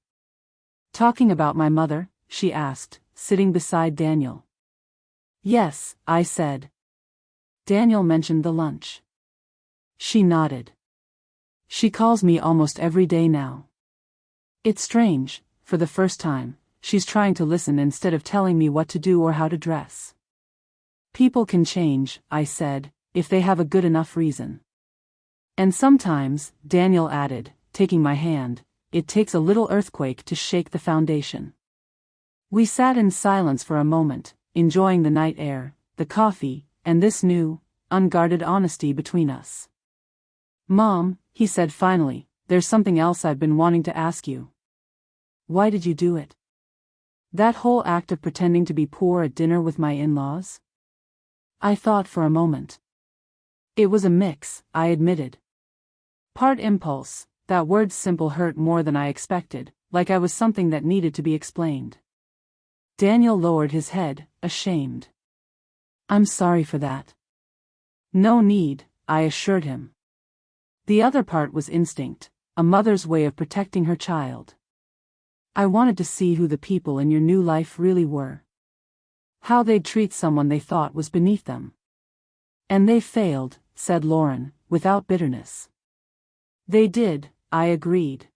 Talking about my mother? She asked, sitting beside Daniel. Yes, I said. Daniel mentioned the lunch. She nodded. She calls me almost every day now. It's strange, for the first time, she's trying to listen instead of telling me what to do or how to dress. People can change, I said, if they have a good enough reason. And sometimes, Daniel added, taking my hand, it takes a little earthquake to shake the foundation. We sat in silence for a moment, enjoying the night air, the coffee, and this new, unguarded honesty between us. Mom, he said finally, there's something else I've been wanting to ask you. Why did you do it? That whole act of pretending to be poor at dinner with my in-laws? I thought for a moment. It was a mix, I admitted. Part impulse, that word's simple hurt more than I expected, like I was something that needed to be explained. Daniel lowered his head, ashamed. I'm sorry for that. No need, I assured him. The other part was instinct, a mother's way of protecting her child. I wanted to see who the people in your new life really were. How they'd treat someone they thought was beneath them. And they failed, said Lauren, without bitterness. They did, I agreed.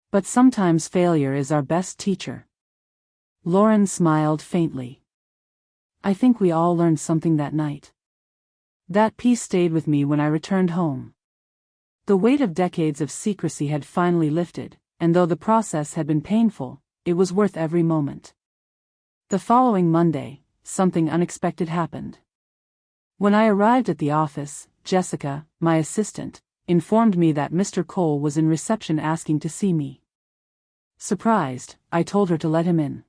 But sometimes failure is our best teacher. Lauren smiled faintly. I think we all learned something that night. That peace stayed with me when I returned home. The weight of decades of secrecy had finally lifted, and though the process had been painful, it was worth every moment. The following Monday, something unexpected happened. When I arrived at the office, Jessica, my assistant, informed me that Mr. Cole was in reception asking to see me. Surprised, I told her to let him in.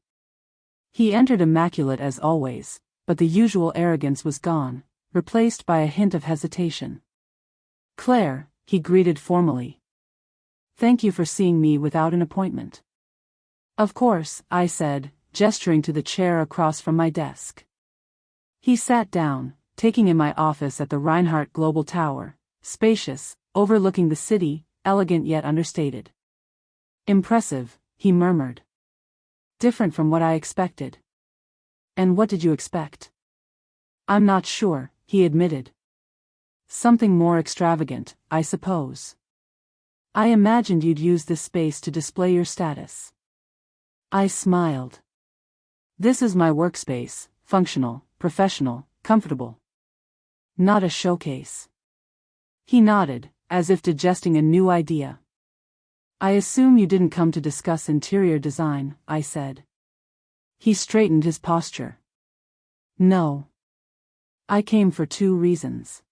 He entered immaculate as always, but the usual arrogance was gone, replaced by a hint of hesitation. "Claire," he greeted formally. "Thank you for seeing me without an appointment." "Of course," I said, gesturing to the chair across from my desk. He sat down, taking in my office at the Reinhardt Global Tower, spacious, overlooking the city, elegant yet understated. "Impressive," he murmured. "Different from what I expected." "And what did you expect?" "I'm not sure," he admitted. "Something more extravagant, I suppose. I imagined you'd use this space to display your status." I smiled. "This is my workspace, functional, professional, comfortable. Not a showcase." He nodded, as if digesting a new idea. "I assume you didn't come to discuss interior design," I said. He straightened his posture. "No. I came for 2 reasons.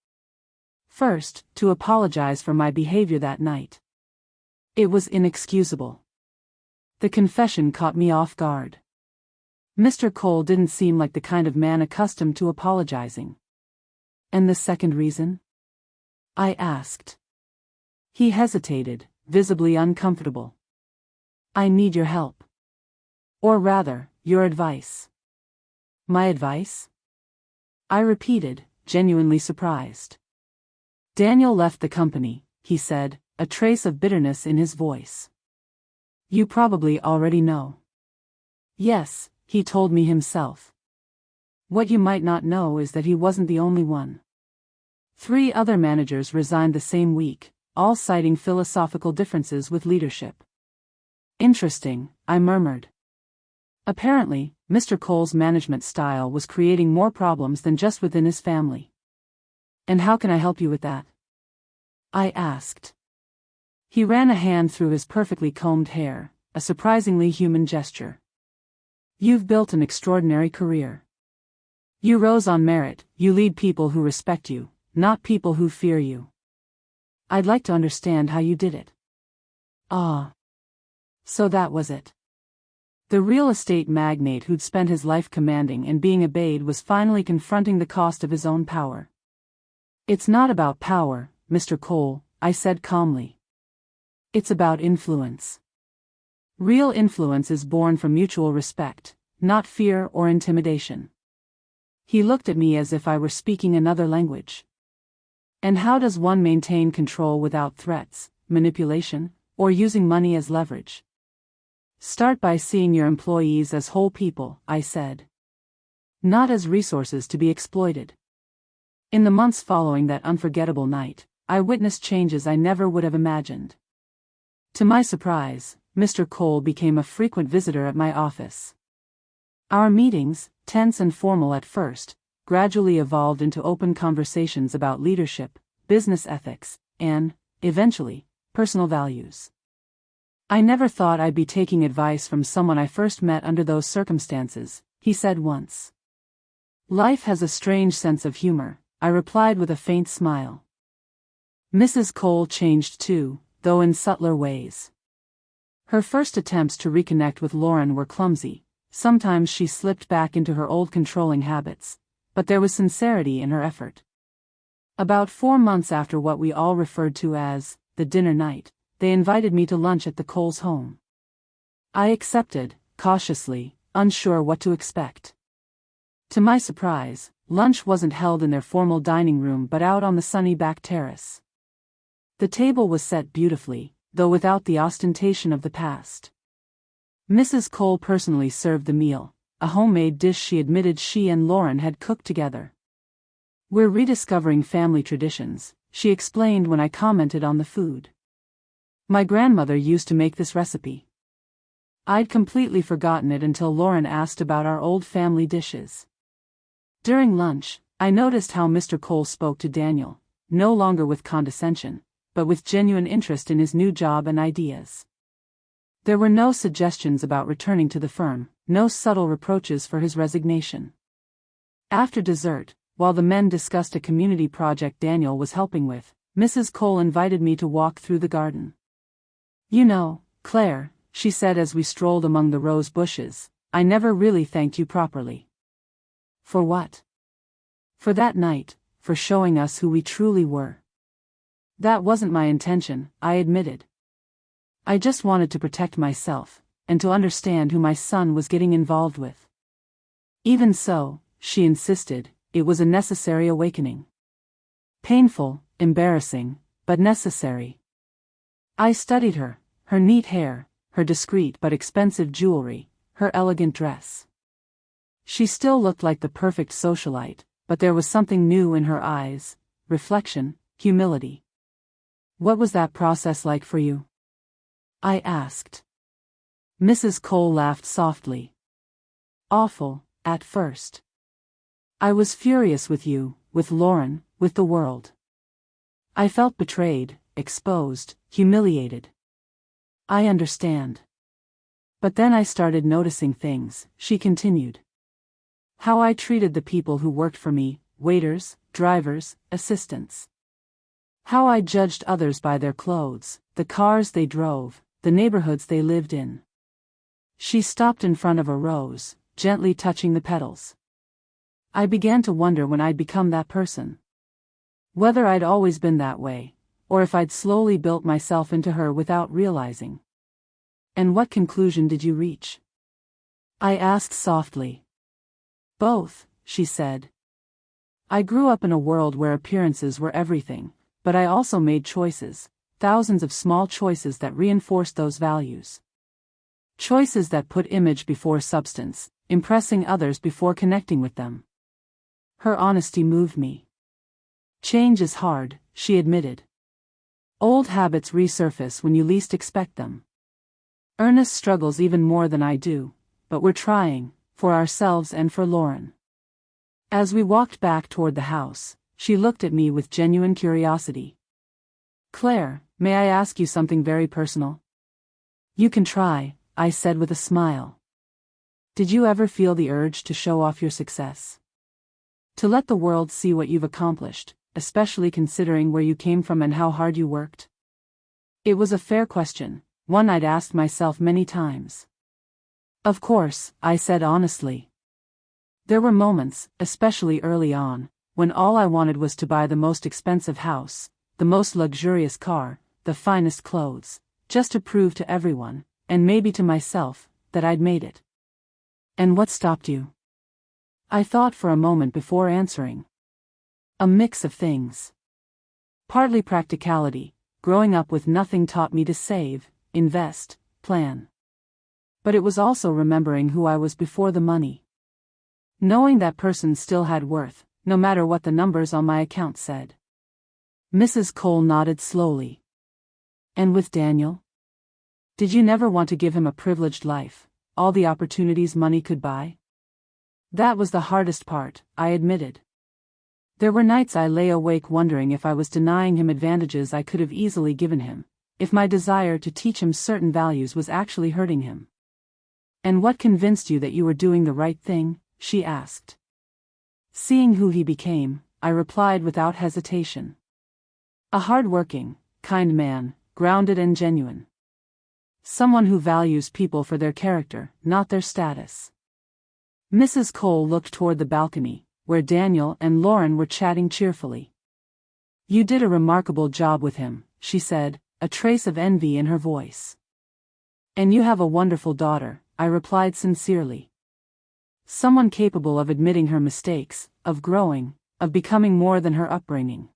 First, to apologize for my behavior that night. It was inexcusable." The confession caught me off guard. Mr. Cole didn't seem like the kind of man accustomed to apologizing. "And the second reason?" I asked. He hesitated, visibly uncomfortable. "I need your help. Or rather, your advice." "My advice?" I repeated, genuinely surprised. "Daniel left the company," he said, a trace of bitterness in his voice. "You probably already know." "Yes," he told me himself. "What you might not know is that he wasn't the only one. 3 other managers resigned the same week, all citing philosophical differences with leadership." "Interesting," I murmured. Apparently, Mr. Cole's management style was creating more problems than just within his family. "And how can I help you with that?" I asked. He ran a hand through his perfectly combed hair, a surprisingly human gesture. "You've built an extraordinary career. You rose on merit, you lead people who respect you, not people who fear you. I'd like to understand how you did it." "Ah. So that was it." The real estate magnate who'd spent his life commanding and being obeyed was finally confronting the cost of his own power. "It's not about power, Mr. Cole," I said calmly. "It's about influence. Real influence is born from mutual respect, not fear or intimidation." He looked at me as if I were speaking another language. "And how does one maintain control without threats, manipulation, or using money as leverage?" "Start by seeing your employees as whole people," I said. "Not as resources to be exploited." In the months following that unforgettable night, I witnessed changes I never would have imagined. To my surprise, Mr. Cole became a frequent visitor at my office. Our meetings, tense and formal at first, gradually evolved into open conversations about leadership, business ethics, and, eventually, personal values. "I never thought I'd be taking advice from someone I first met under those circumstances," he said once. "Life has a strange sense of humor," I replied with a faint smile. Mrs. Cole changed too, though in subtler ways. Her first attempts to reconnect with Lauren were clumsy. Sometimes she slipped back into her old controlling habits, but there was sincerity in her effort. About 4 months after what we all referred to as the dinner night, they invited me to lunch at the Coles' home. I accepted, cautiously, unsure what to expect. To my surprise, lunch wasn't held in their formal dining room but out on the sunny back terrace. The table was set beautifully, though without the ostentation of the past. Mrs. Cole personally served the meal, a homemade dish she admitted she and Lauren had cooked together. "We're rediscovering family traditions," she explained when I commented on the food. "My grandmother used to make this recipe." I'd completely forgotten it until Lauren asked about our old family dishes. During lunch, I noticed how Mr. Cole spoke to Daniel, no longer with condescension, but with genuine interest in his new job and ideas. There were no suggestions about returning to the firm, no subtle reproaches for his resignation. After dessert, while the men discussed a community project Daniel was helping with, Mrs. Cole invited me to walk through the garden. "You know, Claire," she said as we strolled among the rose bushes, "I never really thanked you properly." "For what?" "For that night, for showing us who we truly were." "That wasn't my intention," I admitted. "I just wanted to protect myself, and to understand who my son was getting involved with." "Even so," she insisted, "it was a necessary awakening. Painful, embarrassing, but necessary." I studied her, her neat hair, her discreet but expensive jewelry, her elegant dress. She still looked like the perfect socialite, but there was something new in her eyes, reflection, humility. "What was that process like for you?" I asked. Mrs. Cole laughed softly. "Awful, at first. I was furious with you, with Lauren, with the world. I felt betrayed, exposed, humiliated. I understand. But then I started noticing things," she continued. "How I treated the people who worked for me, waiters, drivers, assistants. How I judged others by their clothes, the cars they drove, the neighborhoods they lived in." She stopped in front of a rose, gently touching the petals. I began to wonder when I'd become that person. Whether I'd always been that way, or if I'd slowly built myself into her without realizing. "And what conclusion did you reach?" I asked softly. "Both," she said. "I grew up in a world where appearances were everything, but I also made choices, thousands of small choices that reinforced those values. Choices that put image before substance, impressing others before connecting with them." Her honesty moved me. "Change is hard," she admitted. "Old habits resurface when you least expect them. Ernest struggles even more than I do, but we're trying, for ourselves and for Lauren." As we walked back toward the house, she looked at me with genuine curiosity. "Claire, may I ask you something very personal?" "You can try," I said with a smile. "Did you ever feel the urge to show off your success? To let the world see what you've accomplished, especially considering where you came from and how hard you worked?" It was a fair question, one I'd asked myself many times. "Of course," I said honestly. There were moments, especially early on, when all I wanted was to buy the most expensive house, the most luxurious car, the finest clothes, just to prove to everyone, and maybe to myself, that I'd made it. "And what stopped you?" I thought for a moment before answering. "A mix of things. Partly practicality, growing up with nothing taught me to save, invest, plan. But it was also remembering who I was before the money. Knowing that person still had worth, no matter what the numbers on my account said." Mrs. Cole nodded slowly. "And with Daniel? Did you never want to give him a privileged life, all the opportunities money could buy?" "That was the hardest part," I admitted. There were nights I lay awake wondering if I was denying him advantages I could have easily given him, if my desire to teach him certain values was actually hurting him. "And what convinced you that you were doing the right thing?" she asked. "Seeing who he became," I replied without hesitation. "A hard-working, kind man, grounded and genuine. Someone who values people for their character, not their status." Mrs. Cole looked toward the balcony, where Daniel and Lauren were chatting cheerfully. "You did a remarkable job with him," she said, a trace of envy in her voice. "And you have a wonderful daughter," I replied sincerely. "Someone capable of admitting her mistakes, of growing, of becoming more than her upbringing."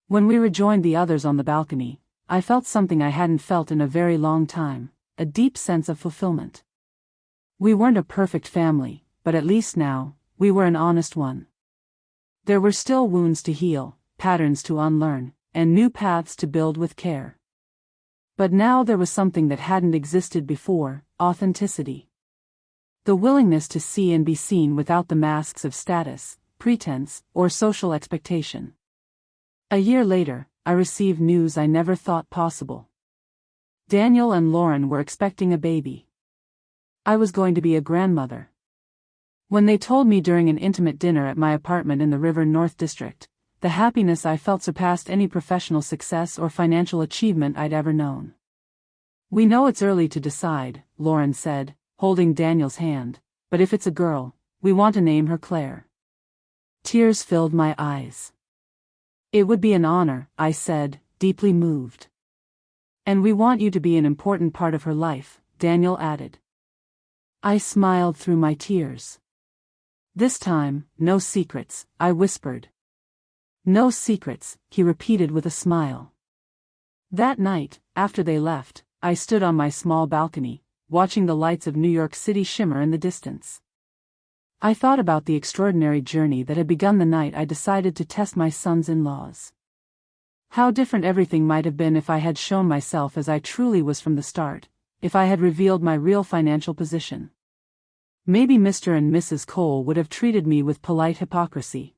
When we rejoined the others on the balcony, I felt something I hadn't felt in a very long time, a deep sense of fulfillment. We weren't a perfect family, but at least now, we were an honest one. There were still wounds to heal, patterns to unlearn, and new paths to build with care. But now there was something that hadn't existed before: authenticity. The willingness to see and be seen without the masks of status, pretense, or social expectation. A year later, I received news I never thought possible. Daniel and Lauren were expecting a baby. I was going to be a grandmother. When they told me during an intimate dinner at my apartment in the River North District, the happiness I felt surpassed any professional success or financial achievement I'd ever known. "We know it's early to decide," Lauren said, holding Daniel's hand, "but if it's a girl, we want to name her Claire." Tears filled my eyes. "It would be an honor," I said, deeply moved. "And we want you to be an important part of her life," Daniel added. I smiled through my tears. "This time, no secrets," I whispered. "No secrets," he repeated with a smile. That night, after they left, I stood on my small balcony, watching the lights of New York City shimmer in the distance. I thought about the extraordinary journey that had begun the night I decided to test my sons-in-laws. How different everything might have been if I had shown myself as I truly was from the start, if I had revealed my real financial position. Maybe Mr. and Mrs. Cole would have treated me with polite hypocrisy.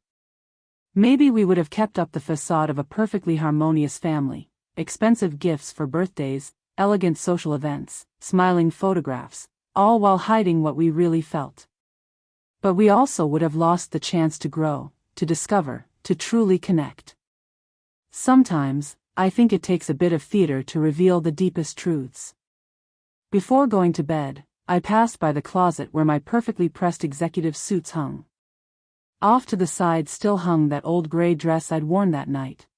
Maybe we would have kept up the facade of a perfectly harmonious family, expensive gifts for birthdays, elegant social events, smiling photographs, all while hiding what we really felt. But we also would have lost the chance to grow, to discover, to truly connect. Sometimes, I think it takes a bit of theater to reveal the deepest truths. Before going to bed, I passed by the closet where my perfectly pressed executive suits hung. Off to the side still hung that old gray dress I'd worn that night.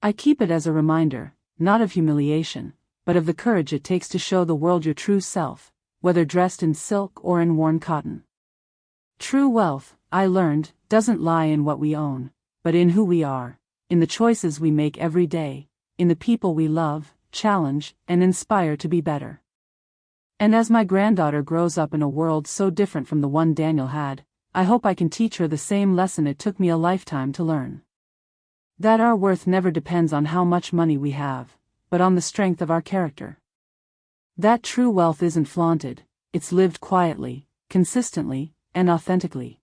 I keep it as a reminder, not of humiliation, but of the courage it takes to show the world your true self, whether dressed in silk or in worn cotton. True wealth, I learned, doesn't lie in what we own, but in who we are, in the choices we make every day, in the people we love, challenge, and inspire to be better. And as my granddaughter grows up in a world so different from the one Daniel had, I hope I can teach her the same lesson it took me a lifetime to learn. That our worth never depends on how much money we have, but on the strength of our character. That true wealth isn't flaunted, it's lived quietly, consistently, and authentically.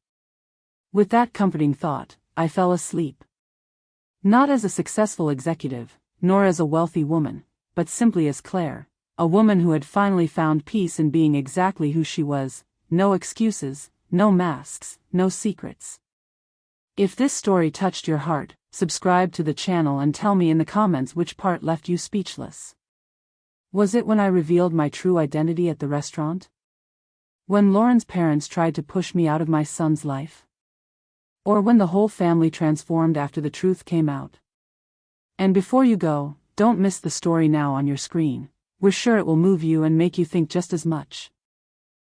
With that comforting thought, I fell asleep. Not as a successful executive, nor as a wealthy woman, but simply as Claire, a woman who had finally found peace in being exactly who she was, no excuses, no masks, no secrets. If this story touched your heart, subscribe to the channel and tell me in the comments which part left you speechless. Was it when I revealed my true identity at the restaurant? When Lauren's parents tried to push me out of my son's life? Or when the whole family transformed after the truth came out? And before you go, don't miss the story now on your screen. We're sure it will move you and make you think just as much.